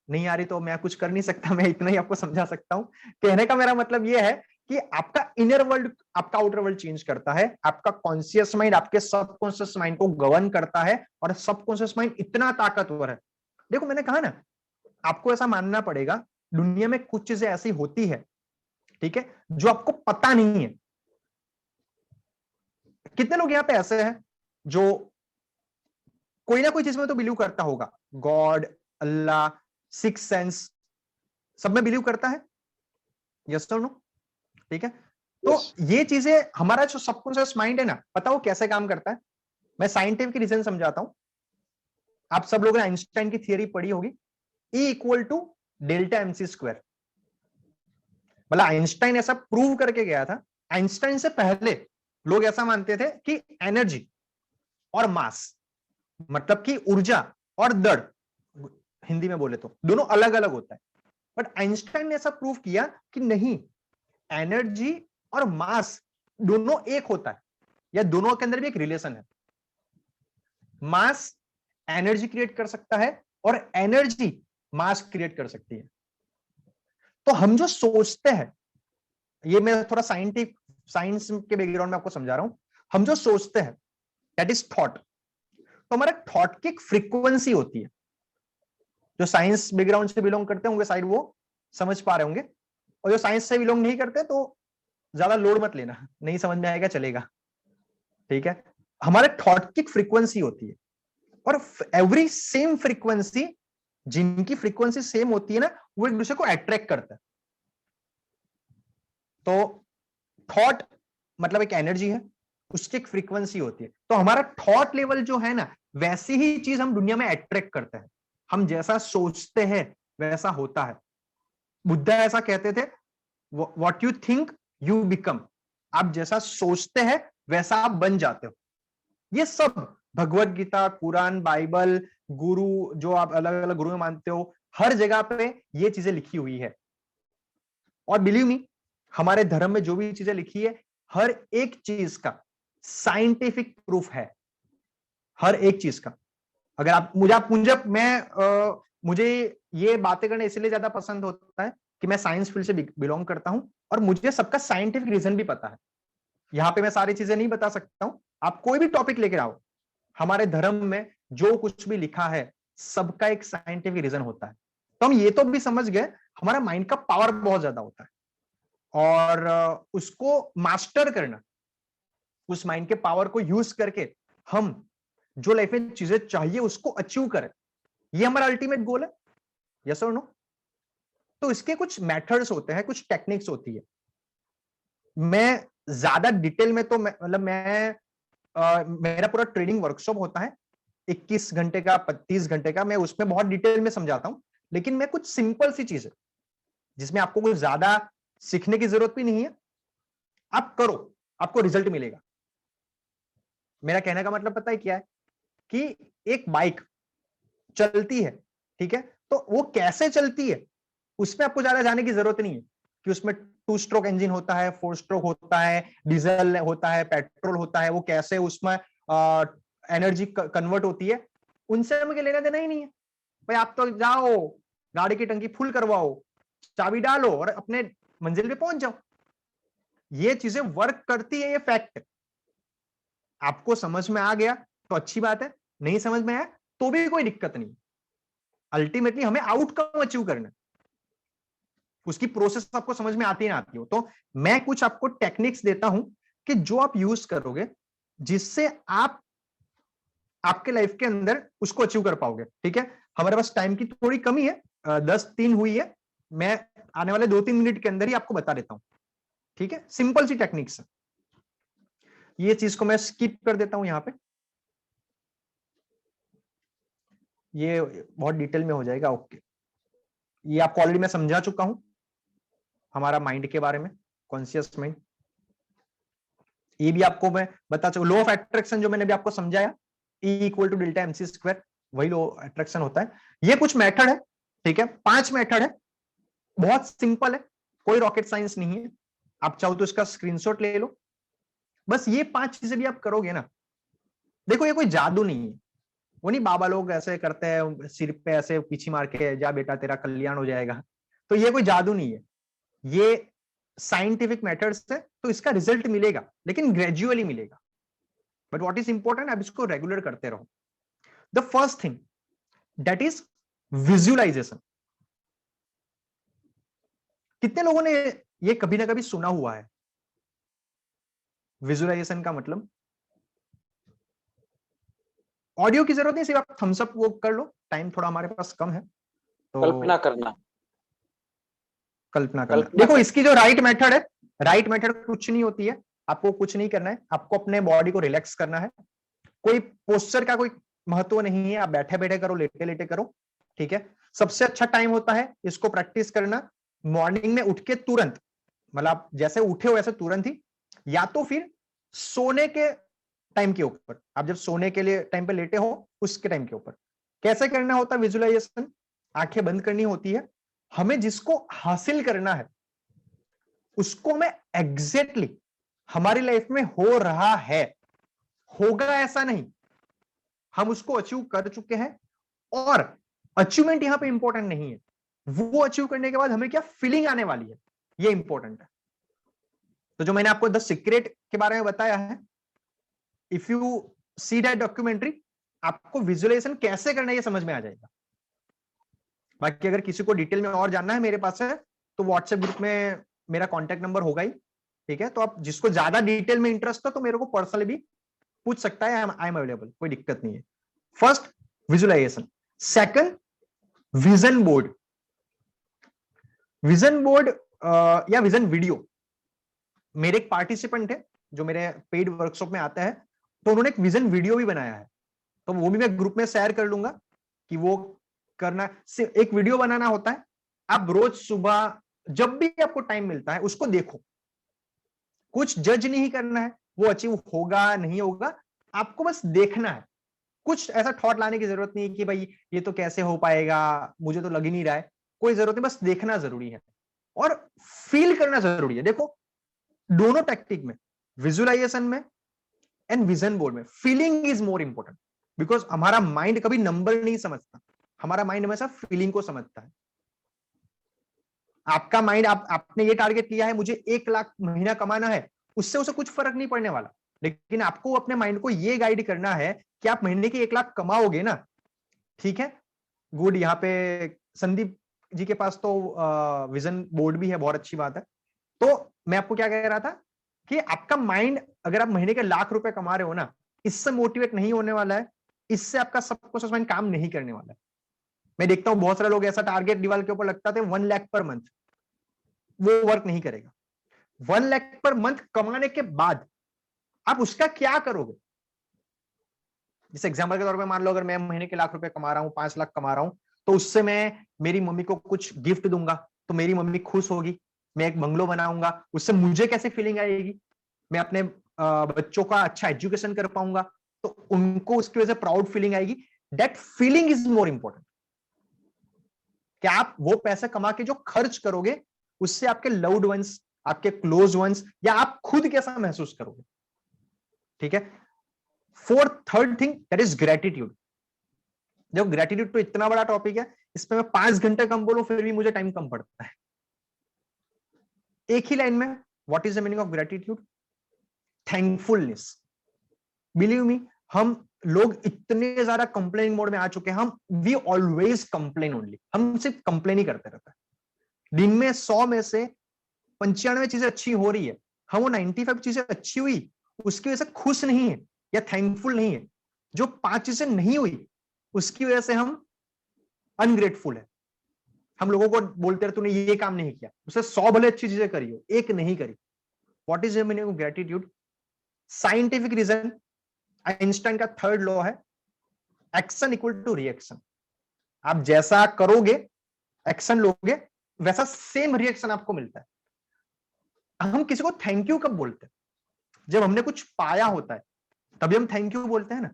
नहीं आ रही तो मैं कुछ कर नहीं सकता, मैं इतना ही आपको समझा सकता हूं। कहने का मेरा मतलब यह है कि आपका इनर वर्ल्ड आपका आउटर वर्ल्ड चेंज करता है, आपका कॉन्शियस माइंड आपके सबकॉन्शियस माइंड को गवर्न करता है, और सबकॉन्शियस माइंड इतना ताकतवर है। देखो, मैंने कहा ना, आपको ऐसा मानना पड़ेगा, दुनिया में कुछ चीजें ऐसी होती है, ठीक है, जो आपको पता नहीं है। कितने लोग यहाँ पे ऐसे हैं जो कोई ना कोई चीज में तो बिलीव करता होगा, गॉड, अल्लाह, सिक्स सेंस, सब में बिलीव करता है? यस और नो? ठीक है, तो ये चीजें हमारा जो सबकॉन्शियस माइंड है ना, पता वो कैसे काम करता है? मैं साइंटिफिक रीजन समझाता हूं। आप सब लोगों ने आइंस्टाइन की थियरी पढ़ी होगी, E = Δ mc²। मतलब आइंस्टाइन ऐसा प्रूव करके गया था। आइंस्टाइन से पहले लोग ऐसा मानते थे कि एनर्जी और मास, मतलब कि ऊर्जा और दड़, हिंदी में बोले तो दोनों अलग अलग होता है। बट आइंस्टाइन ने ऐसा प्रूव किया कि नहीं, एनर्जी और मास दोनों एक होता है, या दोनों के अंदर भी एक रिलेशन है। मास एनर्जी क्रिएट कर सकता है और एनर्जी मास क्रिएट कर सकती है। तो हम जो सोचते हैं, ये मैं थोड़ा साइंस के बैकग्राउंड में आपको समझा रहा हूं, हम जो सोचते हैं दैट इज थॉट। तो हमारे थॉट की एक फ्रीक्वेंसी होती है। जो साइंस बैकग्राउंड से बिलोंग करते होंगे शायद वो समझ पा रहे होंगे, और जो साइंस से बिलोंग नहीं करते तो ज्यादा लोड मत लेना, नहीं समझ में आएगा चलेगा, ठीक है। हमारे थॉट की फ्रीक्वेंसी होती है, और एवरी सेम फ्रीक्वेंसी, जिनकी फ्रीक्वेंसी सेम होती है ना, वो एक दूसरे को अट्रैक्ट करता है। तो थॉट मतलब एक एनर्जी है, उसकी एक फ्रीक्वेंसी होती है। तो हमारा थॉट लेवल जो है ना, वैसी ही चीज हम दुनिया में अट्रैक्ट करते हैं। हम जैसा सोचते हैं वैसा होता है। बुद्धा ऐसा कहते थे, what you think you become. आप जैसा सोचते हैं वैसा आप बन जाते हो। ये सब भगवत गीता, कुरान, बाइबल, गुरु, जो आप अलग अलग गुरु मानते हो, हर जगह पे ये चीजें लिखी हुई है। और बिलीव मी, हमारे धर्म में जो भी चीजें लिखी है, हर एक चीज का साइंटिफिक प्रूफ है, हर एक चीज का। अगर आप मुझे ये बातें करना इसलिए ज्यादा पसंद होता है कि मैं साइंस फील्ड से बिलोंग करता हूं, और मुझे सबका साइंटिफिक रीजन भी पता है। यहां पे मैं सारी चीजें नहीं बता सकता हूं। आप कोई भी टॉपिक लेकर आओ, हमारे धर्म में जो कुछ भी लिखा है सबका एक साइंटिफिक रीजन होता है। तो हम ये तो भी समझ गए, हमारा माइंड का पावर बहुत ज्यादा होता है, और उसको मास्टर करना, उस माइंड के पावर को यूज करके हम जो लाइफ में चीजें चाहिए उसको अचीव करें, ये हमारा अल्टीमेट गोल है। यस और नो? तो इसके कुछ मेथड्स होते हैं, कुछ टेक्निक्स होती है। मैं ज्यादा डिटेल में तो मेरा पूरा ट्रेनिंग वर्कशॉप होता है 21 घंटे का, 30 घंटे का, मैं उसमें बहुत डिटेल में समझाता हूं। लेकिन मैं कुछ सिंपल सी चीज है जिसमें आपको कुछ ज्यादा सीखने की जरूरत भी नहीं है, आप करो, आपको रिजल्ट मिलेगा। मेरा कहने का मतलब पता है क्या है? कि एक बाइक चलती है, ठीक है, तो वो कैसे चलती है उसमें आपको ज्यादा जाने की जरूरत नहीं है कि उसमें 2 स्ट्रोक इंजन होता है, 4 स्ट्रोक होता है, डीजल होता है, पेट्रोल होता है, वो कैसे उसमें एनर्जी कन्वर्ट होती है, उनसे हमें लेना देना ही नहीं है भाई। आप तो जाओ, गाड़ी की टंकी फुल करवाओ, चाबी डालो और अपने मंजिल पे पहुंच जाओ। ये चीजें वर्क करती है, ये फैक्ट है। आपको समझ में आ गया तो अच्छी बात है, नहीं समझ में आया तो भी कोई दिक्कत नहीं। अल्टीमेटली हमें आउटकम अचीव करना है, उसकी प्रोसेस आपको समझ में आती ना आती हो। तो मैं कुछ आपको टेक्निक्स देता हूं कि जो आप यूज करोगे, जिससे आप आपके लाइफ के अंदर उसको अचीव कर पाओगे। ठीक है, हमारे पास टाइम की थोड़ी कमी है, 10:03 हुई है। मैं आने वाले 2-3 मिनट के अंदर ही आपको बता देता हूं। ठीक है, सिंपल सी टेक्निक्स है। ये चीज को मैं स्किप कर देता हूं यहां पे, ये बहुत डिटेल में हो जाएगा। ओके, ये आपको ऑलरेडी मैं समझा चुका हूं हमारा माइंड के बारे में, कॉन्शियस माइंड। ये भी आपको मैं बता चुका, लॉ ऑफ अट्रैक्शन जो मैंने भी आपको समझाया, E = डेल्टा mc², वही लॉ अट्रैक्शन होता है। ये कुछ मेथड है, ठीक है, 5 मेथड है, बहुत सिंपल है, कोई रॉकेट साइंस नहीं है। आप चाहो तो इसका स्क्रीनशॉट ले लो। बस ये 5 चीजें भी आप करोगे ना, देखो ये कोई जादू नहीं है। वो नहीं बाबा लोग ऐसे करते हैं, सिर पे ऐसे पीछे मार के, जा बेटा तेरा कल्याण हो जाएगा। तो ये कोई जादू नहीं है, ये साइंटिफिक मेथड्स है। तो इसका रिजल्ट मिलेगा, लेकिन ग्रेजुअली मिलेगा। बट व्हाट इज इंपॉर्टेंट, आप इसको रेगुलर करते रहो। The first thing that is visualization. कितने लोगों ने ये कभी ना कभी सुना हुआ है? विजुअलाइजेशन का मतलब, ऑडियो की जरूरत नहीं, सिर्फ आप थम्स अप वो कर लो, टाइम थोड़ा हमारे पास कम है तो कल्पना करना। कल्पना करना। देखो इसकी जो राइट मेथड है, राइट मेथड कुछ नहीं होती है, आपको कुछ नहीं करना है, आपको अपने बॉडी को रिलैक्स करना है। कोई पोस्चर का कोई महत्व नहीं है, आप बैठे बैठे करो, लेटे लेटे करो, ठीक है। सबसे अच्छा टाइम होता है इसको प्रैक्टिस करना मॉर्निंग में उठ के तुरंत, मतलब आप जैसे उठे हो वैसे तुरंत ही, या तो फिर सोने के टाइम के ऊपर, आप जब सोने के लिए टाइम पे लेटे हो उसके टाइम के ऊपर। कैसे करना होता है विजुअलाइजेशन? आंखें बंद करनी होती है, हमें जिसको हासिल करना है उसको हमें एग्जैक्टली हमारी लाइफ में हो रहा है, होगा ऐसा नहीं, हम उसको अचीव कर चुके हैं, और अचीवमेंट यहां पे इंपॉर्टेंट नहीं है, वो अचीव करने के बाद हमें क्या फीलिंग आने वाली है ये इंपॉर्टेंट है। तो जो मैंने आपको द सीक्रेट के बारे में बताया है, if you see that documentary, आपको विजुअलाइजेशन कैसे करना है ये समझ में आ जाएगा। बाकी अगर किसी को डिटेल में और जानना है मेरे पास है तो व्हाट्सएप ग्रुप में मेरा कॉन्टैक्ट नंबर होगा ही, ठीक है। तो आप जिसको ज्यादा डिटेल में इंटरेस्ट है तो मेरे को पर्सनली भी पूछ सकता है, आई एम अवेलेबल, कोई दिक्कत नहीं है। First visualization, second vision board. Vision board या विजन वीडियो, मेरे एक पार्टिसिपेंट है जो मेरे पेड वर्कशॉप में आता है, तो उन्होंने एक विजन वीडियो भी बनाया है, तो वो भी मैं ग्रुप में शेयर कर लूंगा कि वो करना। एक वीडियो बनाना होता है, आप रोज सुबह जब भी आपको टाइम मिलता है उसको देखो, कुछ जज नहीं करना है वो अचीव होगा नहीं होगा, आपको बस देखना है। कुछ ऐसा थॉट लाने की जरूरत नहीं है कि भाई ये तो कैसे हो पाएगा, मुझे तो लग ही नहीं रहा है, कोई जरूरत नहीं, बस देखना जरूरी है और फील करना जरूरी है। देखो दोनों टेक्निक में, विजुअलाइजेशन में एंड विजन बोर्ड में, feeling is more important, because हमारा माइंड कभी नंबर नहीं समझता, हमारा माइंड हमेशा फीलिंग को समझता है। आपका माइंड, आपने ये टारगेट लिया है मुझे 1 लाख महीना कमाना है, उससे उसे कुछ फर्क नहीं पड़ने वाला, लेकिन आपको अपने माइंड को ये गाइड करना है कि आप महीने के 1 लाख कमाओगे ना, ठीक है। गुड, यहाँ पे संदीप जी के पास तो विजन बोर्ड भी है, बहुत अच्छी बात है। तो मैं आपको क्या कह रहा था कि आपका माइंड, अगर आप महीने के 1 लाख रुपए कमा रहे हो ना, इससे मोटिवेट नहीं होने वाला है, इससे आपका सबकुछ माइंड काम नहीं करने वाला है। मैं देखता हूं बहुत सारे लोग ऐसा टारगेट दीवार के ऊपर लगता है 1 लाख पर मंथ, वो वर्क नहीं करेगा। 1 लाख पर मंथ कमाने के बाद आप उसका क्या करोगे? जैसे एग्जांपल के तौर पे मान लो अगर मैं महीने के 1 लाख रुपए कमा रहा हूं, 5 लाख कमा रहा हूं, तो उससे मैं मेरी मम्मी को कुछ गिफ्ट दूंगा तो मेरी मम्मी खुश होगी, मैं एक बंगलो बनाऊंगा, उससे मुझे कैसे फीलिंग आएगी, मैं अपने बच्चों का अच्छा एजुकेशन कर पाऊंगा तो उनको उसकी वजह से प्राउड फीलिंग आएगी। That feeling is more important. क्या आप वो पैसे कमा के जो खर्च करोगे उससे आपके लव्ड वंस, आपके क्लोज वंस या आप खुद कैसा महसूस करोगे, ठीक है। Third thing that is gratitude. जो ग्रेटिट्यूड तो इतना बड़ा टॉपिक है, इसमें मैं 5 घंटे कम बोलूं फिर भी मुझे टाइम कम पड़ता है। एक ही लाइन में, what is the meaning of gratitude? Thankfulness. Believe me, हम लोग इतने ज्यादा कंप्लेनिंग मोड में आ चुके हैं, हम वी ऑलवेज कंप्लेन ओनली, हम सिर्फ कंप्लेन ही करते रहते हैं। दिन में 100 में से 95 चीजें अच्छी हो रही है, हम वो 95 चीजें अच्छी हुई उसकी वजह से खुश नहीं है या थैंकफुल नहीं है। जो 5 चीजें नहीं हुई उसकी वजह से हम अनग्रेटफुल है। हम लोगों को बोलते रहे तूने ये काम नहीं किया, उससे 100 भले अच्छी चीजें करी हो, एक नहीं करी। What is the meaning of gratitude? Scientific reason, Einstein का 3rd लॉ है, एक्शन इक्वल टू रिएक्शन। आप जैसा करोगे, एक्शन लोगे, वैसा सेम रिएक्शन आपको मिलता है। हम किसी को थैंक यू कब बोलते हैं? जब हमने कुछ पाया होता है तभी हम थैंक यू बोलते हैं ना।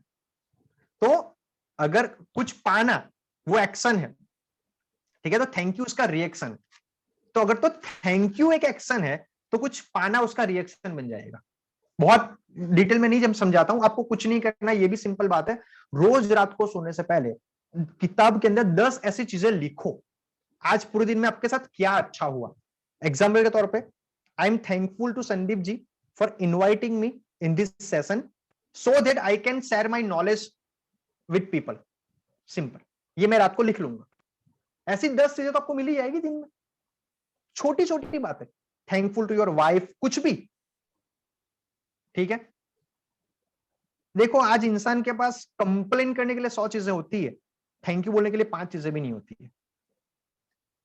तो अगर कुछ पाना वो एक्शन है, ठीक है, तो थैंक यू उसका रिएक्शन है। तो अगर तो थैंक यू एक एक्शन है तो कुछ पाना उसका रिएक्शन बन जाएगा। बहुत डिटेल में नहीं जब समझाता हूं, आपको कुछ नहीं करना, ये भी सिंपल बात है। रोज रात को सोने से पहले किताब के अंदर 10 ऐसी चीजें लिखो, आज पूरे दिन में आपके साथ क्या अच्छा हुआ। एग्जाम्पल के तौर पे, I am thankful to Sandeep ji for inviting me in this session so that I can share my knowledge with people. Simple, ये मैं रात को लिख लूंगा। ऐसी 10 चीजें तो आपको मिल ही जाएगी दिन में, छोटी छोटी बात है। थैंकफुल टू योर वाइफ, कुछ भी, ठीक है। देखो आज इंसान के पास कंप्लेन करने के लिए 100 चीजें होती है, थैंक यू बोलने के लिए 5 चीजें भी नहीं होती है।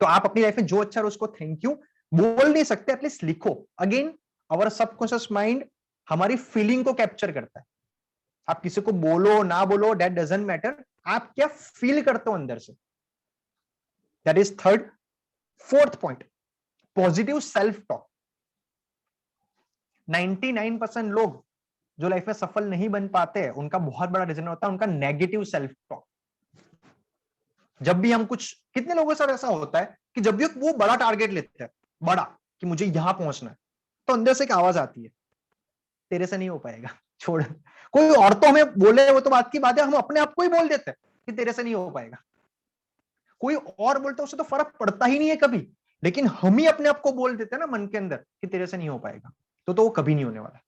तो आप अपनी लाइफ में जो अच्छा है उसको थैंक यू, बोल नहीं सकते, एटलीस्ट लिखो। अगेन आवर सबकॉन्शियस माइंड हमारी फीलिंग को कैप्चर करता है। आप किसी को बोलो ना बोलो, दैट डजंट मैटर, आप क्या फील करते हो अंदर से, that is third. Fourth point, positive self talk. 99% लोग जो लाइफ में सफल नहीं बन पाते हैं, उनका बहुत बड़ा रीजन होता है उनका नेगेटिव सेल्फ टॉक। जब भी हम कुछ, कितने लोगों के साथ ऐसा होता है कि जब भी वो बड़ा टारगेट लेते हैं, बड़ा, कि मुझे यहां पहुंचना है, तो अंदर से एक आवाज आती है, तेरे से नहीं हो पाएगा, छोड़। कोई और तो हमें बोले, वो तो बात की बात है, हम अपने आप को ही बोल देते हैं कि तेरे से नहीं हो पाएगा। कोई और बोलता है उससे तो फर्क पड़ता ही नहीं है कभी, लेकिन हम ही अपने आप को बोल देते हैं ना मन के अंदर कि तेरे से नहीं हो पाएगा, तो वो कभी नहीं होने वाला।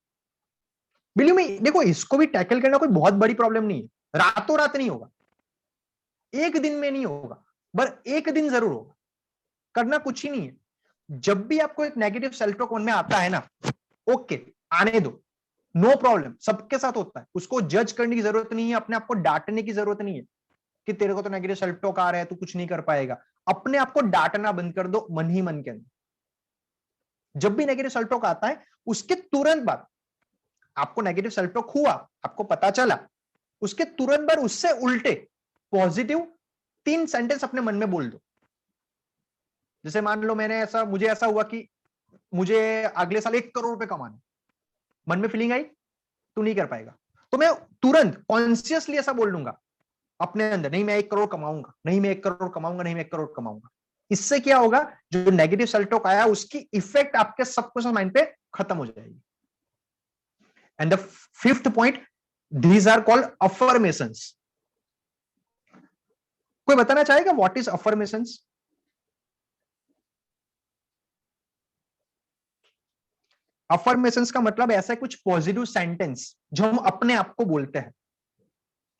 बिलीव मी, देखो इसको भी टैकल करना कोई बहुत बड़ी प्रॉब्लम नहीं है, रातों रात नहीं होगा, एक दिन में नहीं होगा, पर एक दिन जरूर होगा। करना कुछ ही नहीं है। जब भी आपको एक नेगेटिव सेल्फ टॉक मन में आता है ना, ओके, आने दो, नो प्रॉब्लम, सबके साथ होता है, उसको जज करने की जरूरत नहीं है, अपने आप को डांटने की जरूरत नहीं है कि तेरे को तो नेगेटिव सेल्फ टॉक आ रहा है, तू कुछ नहीं कर पाएगा। अपने आप को डांटना बंद कर दो मन ही मन के अंदर। जब भी नेगेटिव सेल्फ टॉक आता है, उसके तुरंत बाद, आपको नेगेटिव सेल्फ टॉक हुआ, आपको पता चला, उसके तुरंत बाद उससे उल्टे पॉजिटिव 3 सेंटेंस अपने मन में बोल दो। जैसे मान लो मुझे ऐसा हुआ कि मुझे अगले साल 1 करोड़ रुपए कमाने, मन में फीलिंग आई तू नहीं कर पाएगा, तो मैं तुरंत कॉन्शियसली ऐसा बोल लूंगा अपने अंदर, नहीं मैं 1 करोड़ कमाऊंगा, नहीं मैं 1 करोड़ कमाऊंगा, नहीं मैं 1 करोड़ कमाऊंगा। इससे क्या होगा, जो नेगेटिव सेल्फ टॉक आया उसकी इफेक्ट आपके सबकॉन्शियस माइंड पे खत्म हो जाएगी। And the 5th point, these are called affirmations. कोई बताना चाहेगा व्हाट इज अफर्मेशंस? अफर्मेशंस का मतलब ऐसा कुछ पॉजिटिव सेंटेंस जो हम अपने आप को बोलते हैं,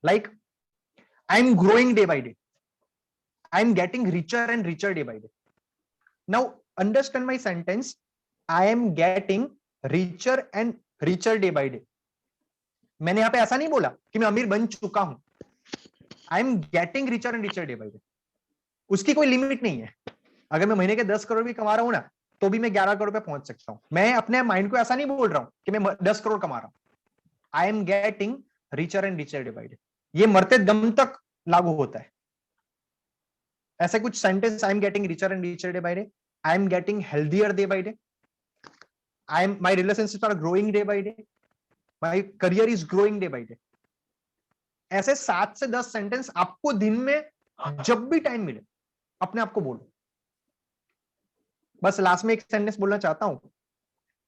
like I am growing day by day, I am getting richer and richer day by day. Now understand my sentence, I am getting richer and richer day by day. मैंने यहां पे ऐसा नहीं बोला कि मैं अमीर बन चुका हूं, I am getting richer and richer day by day. उसकी कोई लिमिट नहीं है। अगर मैं महीने के 10 करोड़ भी कमा रहा हूं ना, तो भी मैं 11 करोड़ पे पहुंच सकता हूं। मैं अपने माइंड को ऐसा नहीं बोल रहा हूं कि मैं 10 करोड़ कमा रहा हूं। I am getting richer and richer day by day, ये मरते दम तक लागू होता है। ऐसे कुछ sentence, I am getting richer and richer day by day, I am getting healthier day by day, I am my relationships are growing day by day, my career is growing day by day. ऐसे 7 से 10 sentence आपको दिन में जब भी time मिले अपने आप को बोलो। बस लास्ट में एक सेंटेंस बोलना चाहता हूं,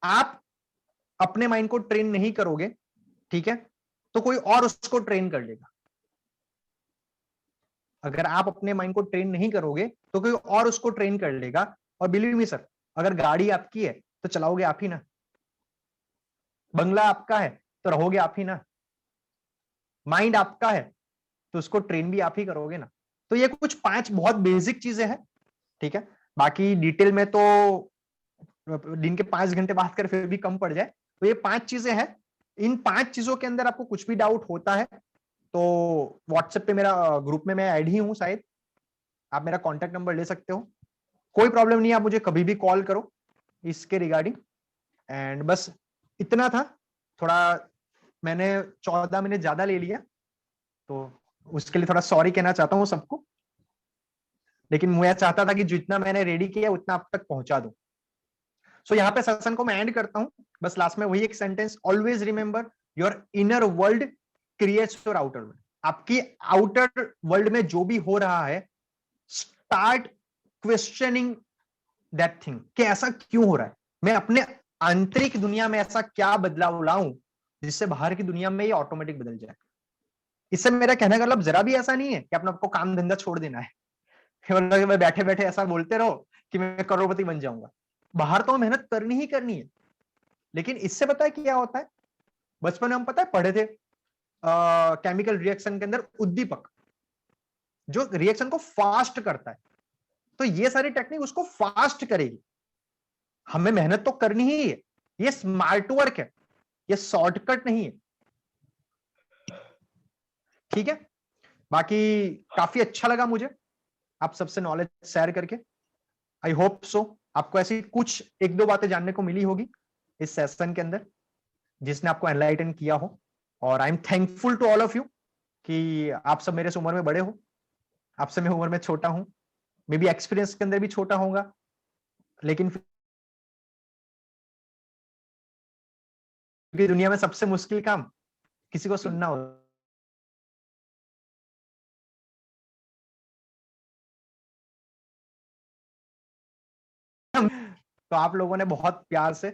आप अपने माइंड को ट्रेन नहीं करोगे, ठीक है, तो कोई और उसको ट्रेन कर लेगा। अगर आप अपने माइंड को ट्रेन नहीं करोगे तो कोई और उसको ट्रेन कर लेगा। और बिलीव मी सर, अगर गाड़ी आपकी है तो चलाओगे आप ही ना, बंगला आपका है तो रहोगे आप ही ना, माइंड आपका है तो उसको ट्रेन भी आप ही करोगे ना। तो ये कुछ 5 बहुत बेसिक चीजें हैं, ठीक है। बाकी डिटेल में तो दिन के 5 घंटे बात कर फिर भी कम पड़ जाए। तो ये 5 चीजें हैं। इन 5 चीजों के अंदर आपको कुछ भी डाउट होता है तो व्हाट्सएप पे मेरा ग्रुप में मैं ऐड ही हूं शायद, आप मेरा कॉन्टेक्ट नंबर ले सकते हो। कोई प्रॉब्लम नहीं, आप मुझे कभी भी कॉल करो इसके रिगार्डिंग। एंड बस इतना था। थोड़ा मैंने 14 मिनट ज्यादा ले लिया, तो उसके लिए थोड़ा सॉरी कहना चाहता हूँ सबको, लेकिन मैं चाहता था कि जितना मैंने रेडी किया उतना आप तक पहुंचा दूं। सो यहाँ पे सेशन को मैं एंड करता हूं। बस लास्ट में वही एक sentence, always remember your inner world creates your outer world. आपकी आउटर वर्ल्ड में जो भी हो रहा है, स्टार्ट क्वेश्चनिंग दैट थिंग कि ऐसा क्यों हो रहा है, मैं अपने आंतरिक दुनिया में ऐसा क्या बदलाव लाऊं जिससे बाहर की दुनिया में ये ऑटोमेटिक बदल जाए। इससे मेरा कहने का मतलब जरा भी ऐसा नहीं है कि अपने आपको काम धंधा छोड़ देना है, मैं बैठे बैठे ऐसा बोलते रहो कि मैं करोड़पति बन जाऊंगा। बाहर तो मेहनत करनी ही करनी है, लेकिन इससे पता है क्या होता है, बचपन में हम पता है पढ़े थे केमिकल रिएक्शन के अंदर उद्दीपक जो रिएक्शन को फास्ट करता है, तो ये सारी टेक्निक उसको फास्ट करेगी। हमें मेहनत तो करनी ही है, ये स्मार्ट वर्क है, ये शॉर्टकट नहीं है, ठीक है। बाकी काफी अच्छा लगा मुझे आप सबसे नॉलेज शेयर करके। आई होप सो आपको ऐसी कुछ एक दो बातें जानने को मिली होगी इस सेशन के अंदर जिसने आपको एनलाइटन किया हो, और I am thankful to all of you कि आप सब मेरे से उम्र में बड़े हो, आपसे मैं उम्र में छोटा हूं, मे बी एक्सपीरियंस के अंदर भी छोटा होगा, लेकिन क्योंकि दुनिया में सबसे मुश्किल काम किसी को सुनना हो, तो आप लोगों ने बहुत प्यार से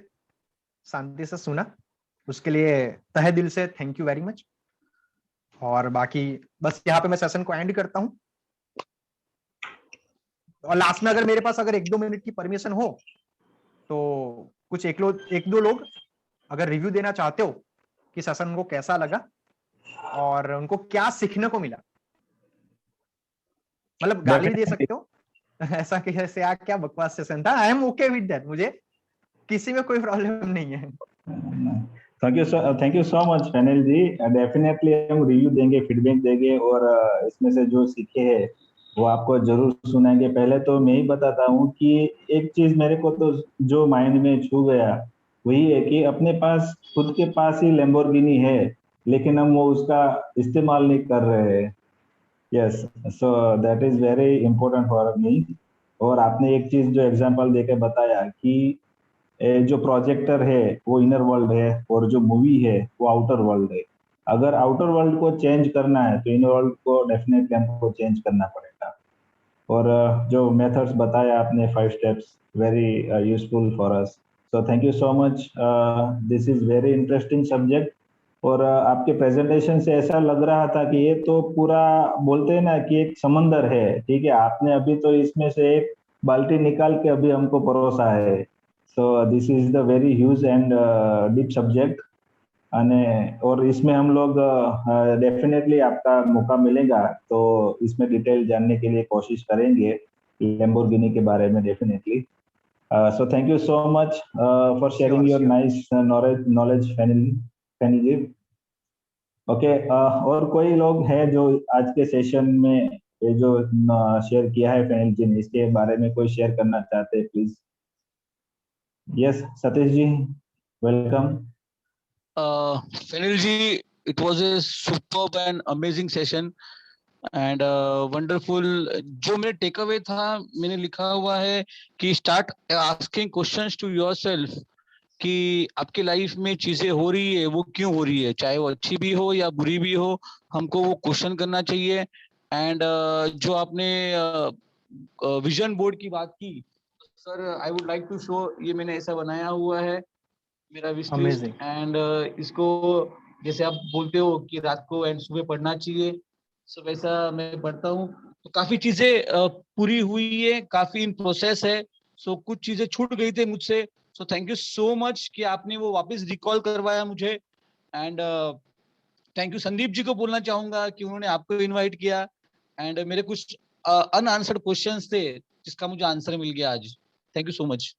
शांति से सुना, उसके लिए तहे दिल से थैंक यू वेरी मच। और बाकी बस यहाँ पे मैं सेशन को एंड करता हूं, और लास्ट में अगर मेरे पास अगर 1-2 मिनट की परमिशन हो तो कुछ एक दो लोग अगर रिव्यू देना चाहते हो कि सेशन को कैसा लगा और उनको क्या सीखने को मिला, मतलब गाली भी दे सकते हो ऐसा कि ऐसे यार क्या बकवास सेशन था, I am okay with that, मुझे किसी में कोई प्रॉब्लम नहीं है। Thank you so much Fenil ji. Definitely हम रिव्यू देंगे, फीडबैक देंगे, और इसमें से जो सीखे हैं वो आपको जरूर सुनाएंगे। पहले तो मैं ही बताता हूँ कि एक चीज मेरे को तो जो माइंड में छू गया वही है कि अपने पास खुद के पास ही लैम्बोर्गिनी है, लेकिन हम वो उसका इस्तेमाल नहीं कर रहे हैं। Yes, so that is very important for me. और आपने एक चीज जो एग्जांपल देके बताया कि जो प्रोजेक्टर है वो इनर वर्ल्ड है और जो मूवी है वो आउटर वर्ल्ड है। अगर आउटर वर्ल्ड को चेंज करना है तो इनर वर्ल्ड को डेफिनेटली हमको चेंज करना पड़ेगा। और जो मेथड्स बताया आपने 5 steps, very useful for us. So thank you so much. This is very interesting subject. और आपके प्रेजेंटेशन से ऐसा लग रहा था कि ये तो पूरा बोलते हैं ना कि एक समंदर है, ठीक है, आपने अभी तो इसमें से एक बाल्टी निकाल के अभी हमको परोसा है। So this is the very huge and deep subject. और इसमें हम लोग डेफिनेटली आपका मौका मिलेगा तो इसमें डिटेल जानने के लिए कोशिश करेंगे लैम्बोर्गिनी के बारे में definitely. So thank you so much for sharing your nice knowledge Fenil ji. Okay, और कोई लोग हैं जो आज के सेशन में ये जो शेयर किया है फैनिल जी ने, इसके बारे में कोई शेयर करना चाहते हैं please? Yes, Satish ji, welcome. Fenil ji, it was a superb and amazing session and wonderful. जो मेरे टेक अवे था मैंने लिखा हुआ है कि start asking questions to yourself कि आपकी लाइफ में चीजें हो रही है वो क्यों हो रही है, चाहे वो अच्छी भी हो या बुरी भी हो, हमको वो क्वेश्चन करना चाहिए। एंड जो आपने विजन बोर्ड की बात की, sir I would like to show, ये मैंने ऐसा बनाया हुआ है मेरा विश लिस्ट। एंड इसको जैसे आप बोलते हो कि रात को एंड सुबह पढ़ना चाहिए, सो वैसा मैं पढ़ता हूँ। तो काफी चीजें पूरी हुई है, काफी इन प्रोसेस है। सो कुछ चीजें छूट गई थी मुझसे, सो थैंक यू सो मच कि आपने वो वापस रिकॉल करवाया मुझे। एंड थैंक यू संदीप जी को बोलना चाहूंगा कि उन्होंने आपको इनवाइट किया। एंड मेरे कुछ अनआंसर्ड क्वेश्चंस थे जिसका मुझे आंसर मिल गया आज। Thank you so much.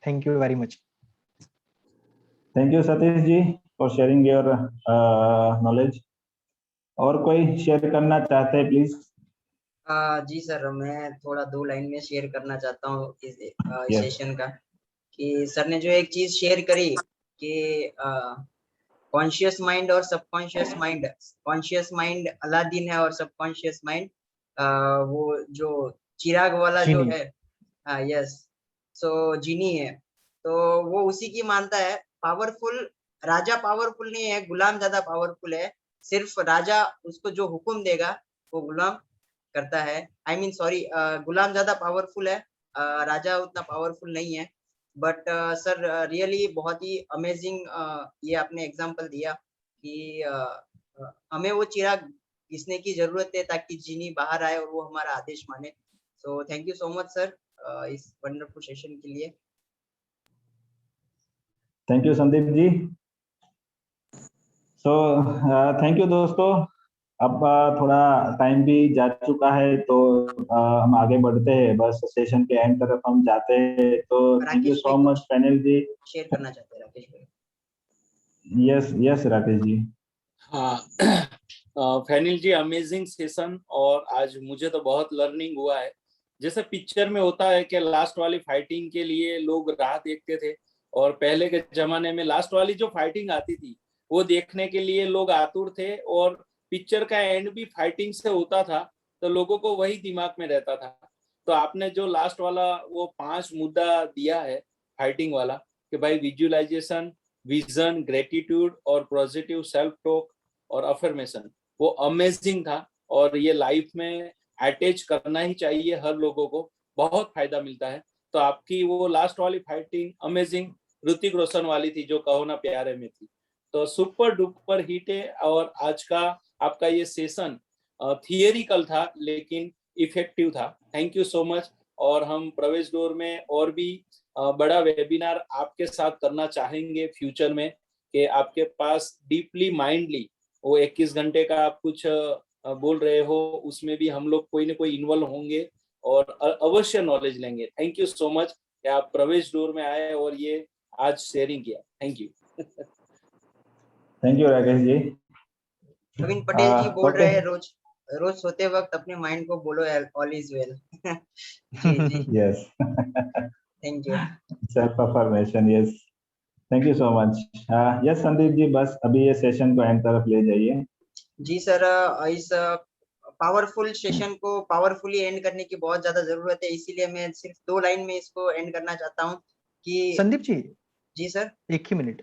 Thank you very much. Thank you Satish ji for sharing your knowledge. और कोई शेयर करना चाहते हैं प्लीज? जी सर, मैं थोड़ा 2 लाइन में शेयर करना चाहता हूँ इस Yes. सेशन का, कि सर ने जो एक चीज शेयर करी कि कॉन्शियस माइंड और subconscious mind, conscious mind Aladdin है और सबकॉन्शियस माइंड वो जो चिराग वाला जो है, हाँ यस, सो जीनी है, तो वो उसी की मानता है। पावरफुल राजा पावरफुल नहीं है, गुलाम ज्यादा पावरफुल है। सिर्फ राजा उसको जो हुक्म देगा वो गुलाम करता है। आई मीन सॉरी, गुलाम ज्यादा पावरफुल है, राजा उतना पावरफुल नहीं है। बट सर रियली बहुत ही अमेजिंग ये आपने एग्जांपल दिया कि हमें वो चिराग घिसने की जरूरत है ताकि जीनी बाहर आए और वो हमारा आदेश माने। So thank you so much sir इस वंडरफुल सेशन के लिए। Thank you Sandeep ji. So thank you दोस्तों। अब थोड़ा टाइम भी जा चुका है तो हम आगे बढ़ते हैं, बस सेशन के एंड तरफ हम जाते हैं। तो thank you so much Fenil ji. Share करना चाहते हैं राकेश भाई? Yes yes Rakesh ji. हाँ फैनिल जी, अमेजिंग सेशन, और आज मुझे तो बहुत लर्निंग हुआ है। जैसे पिक्चर में होता है कि लास्ट वाली फाइटिंग के लिए लोग राह देखते थे, और पहले के जमाने में लास्ट वाली जो फाइटिंग आती थी वो देखने के लिए लोग आतुर थे, और पिक्चर का एंड भी फाइटिंग से होता था, तो लोगों को वही दिमाग में रहता था। तो आपने जो लास्ट वाला वो 5 मुद्दा दिया है फाइटिंग वाला, कि भाई विजुअलाइजेशन, विजन, ग्रेटिट्यूड और पॉजिटिव सेल्फ टॉक और अफर्मेशन, वो अमेजिंग था। और ये लाइफ में अटैच करना ही चाहिए हर लोगों को, बहुत फायदा मिलता है। तो आपकी वो लास्ट वाली फाइटिंग अमेजिंग ऋतिक रोशन वाली थी, जो कहो ना प्यारे में थी, तो सुपर डुपर हिट है। और आज का आपका ये सेशन थियरिकल था लेकिन इफेक्टिव था। Thank you so much. और हम प्रवेश डोर में और भी बड़ा वेबिनार आपके साथ करना चाहेंगे फ्यूचर में, कि आपके पास डीपली माइंडली वो 21 घंटे का आप कुछ बोल रहे हो, उसमें भी हम लोग कोई ना कोई इन्वॉल्व होंगे और अवश्य नॉलेज लेंगे। थैंक यू सो मच कि आप प्रवेश डोर में आए और ये आज शेयरिंग किया। Thank you. Thank you Rakesh ji. Praveen Patel ji बोल रहे हैं, रोज सोते वक्त अपने माइंड को बोलो ऑल इज वेल। जी जी, yes, thank you. Self affirmation, yes, thank you so much. Yes Sandeep ji, बस अभी ये सेशन को एंड तरफ ले जाइए। जी सर, इस पावरफुल सेशन को पावरफुली एंड करने की बहुत ज्यादा जरूरत है, इसीलिए मैं सिर्फ 2 लाइन में इसको एंड करना चाहता हूँ कि संदीप जी, जी सर, एक ही मिनट।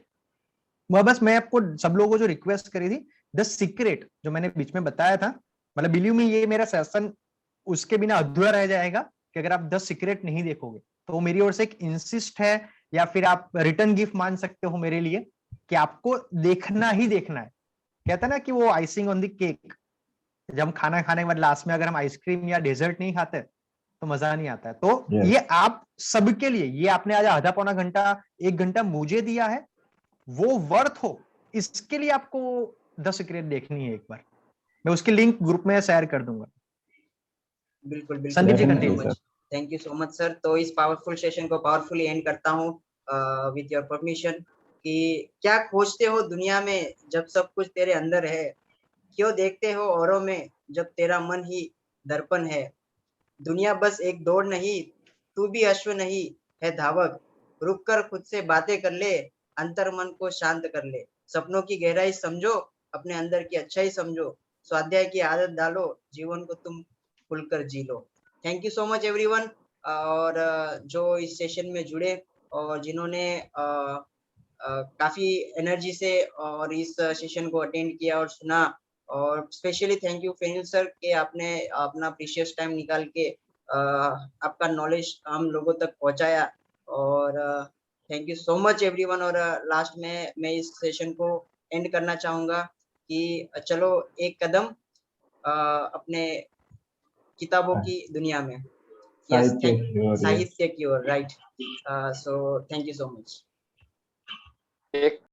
वह बस मैं आपको सब लोगों को जो रिक्वेस्ट करी थी, द सीक्रेट जो मैंने बीच में बताया था, मतलब बिलीव मी ये मेरा सेशन उसके बिना अधूरा रह जाएगा कि अगर आप द सीक्रेट नहीं देखोगे। तो वो मेरी ओर से एक इंसिस्ट है, या फिर आप रिटर्न गिफ्ट मान सकते हो मेरे लिए, कि आपको देखना ही देखना है। कहता ना कि वो आइसिंग ऑन द केक, जब हम खाना खाने के बाद लास्ट में अगर हम आइसक्रीम या डेजर्ट नहीं खाते तो मजा नहीं आता है। तो Yes. ये आप सबके लिए, ये आपने आज आधा पौना घंटा 1 घंटा मुझे दिया है, वो वर्थ हो, इसके लिए आपको द सीक्रेट देखनी है एक बार। मैं उसकी लिंक ग्रुप में शेयर कर दूंगा। बिल्कुल बिल्कुल, Sandeep ji Definitely, continue. Thank you so much sir. तो इस पावरफुल सेशन को पावरफुली एंड करता हूँ विद योर परमिशन, कि क्या खोजते हो दुनिया में जब सब कुछ तेरे अंदर है, क्यों देखते हो औरों में जब तेरा मन ही दर्पण है। दुनिया बस एक दौड़ नहीं, तू भी अश्व नहीं है धावक, रुक कर खुद से बातें कर ले, अंतर मन को शांत कर ले, सपनों की गहराई समझो, अपने अंदर की अच्छाई समझो, स्वाध्याय की आदत डालो, जीवन को तुम खुलकर जी लो। Thank you so much everyone. और जो इस सेशन में जुड़े और जिन्होंने काफी एनर्जी से और इस सेशन को अटेंड किया और सुना, और specially thank you Fenil sir कि आपने अपना प्रीशियस टाइम निकाल के आपका नॉलेज हम लोगों तक पहुंचाया। और thank you so much everyone. और लास्ट में मैं इस सेशन को एंड करना चाहूंगा कि चलो एक कदम अपने किताबों की दुनिया में, यस, साहित्य की ओर, right. So thank you so much. एक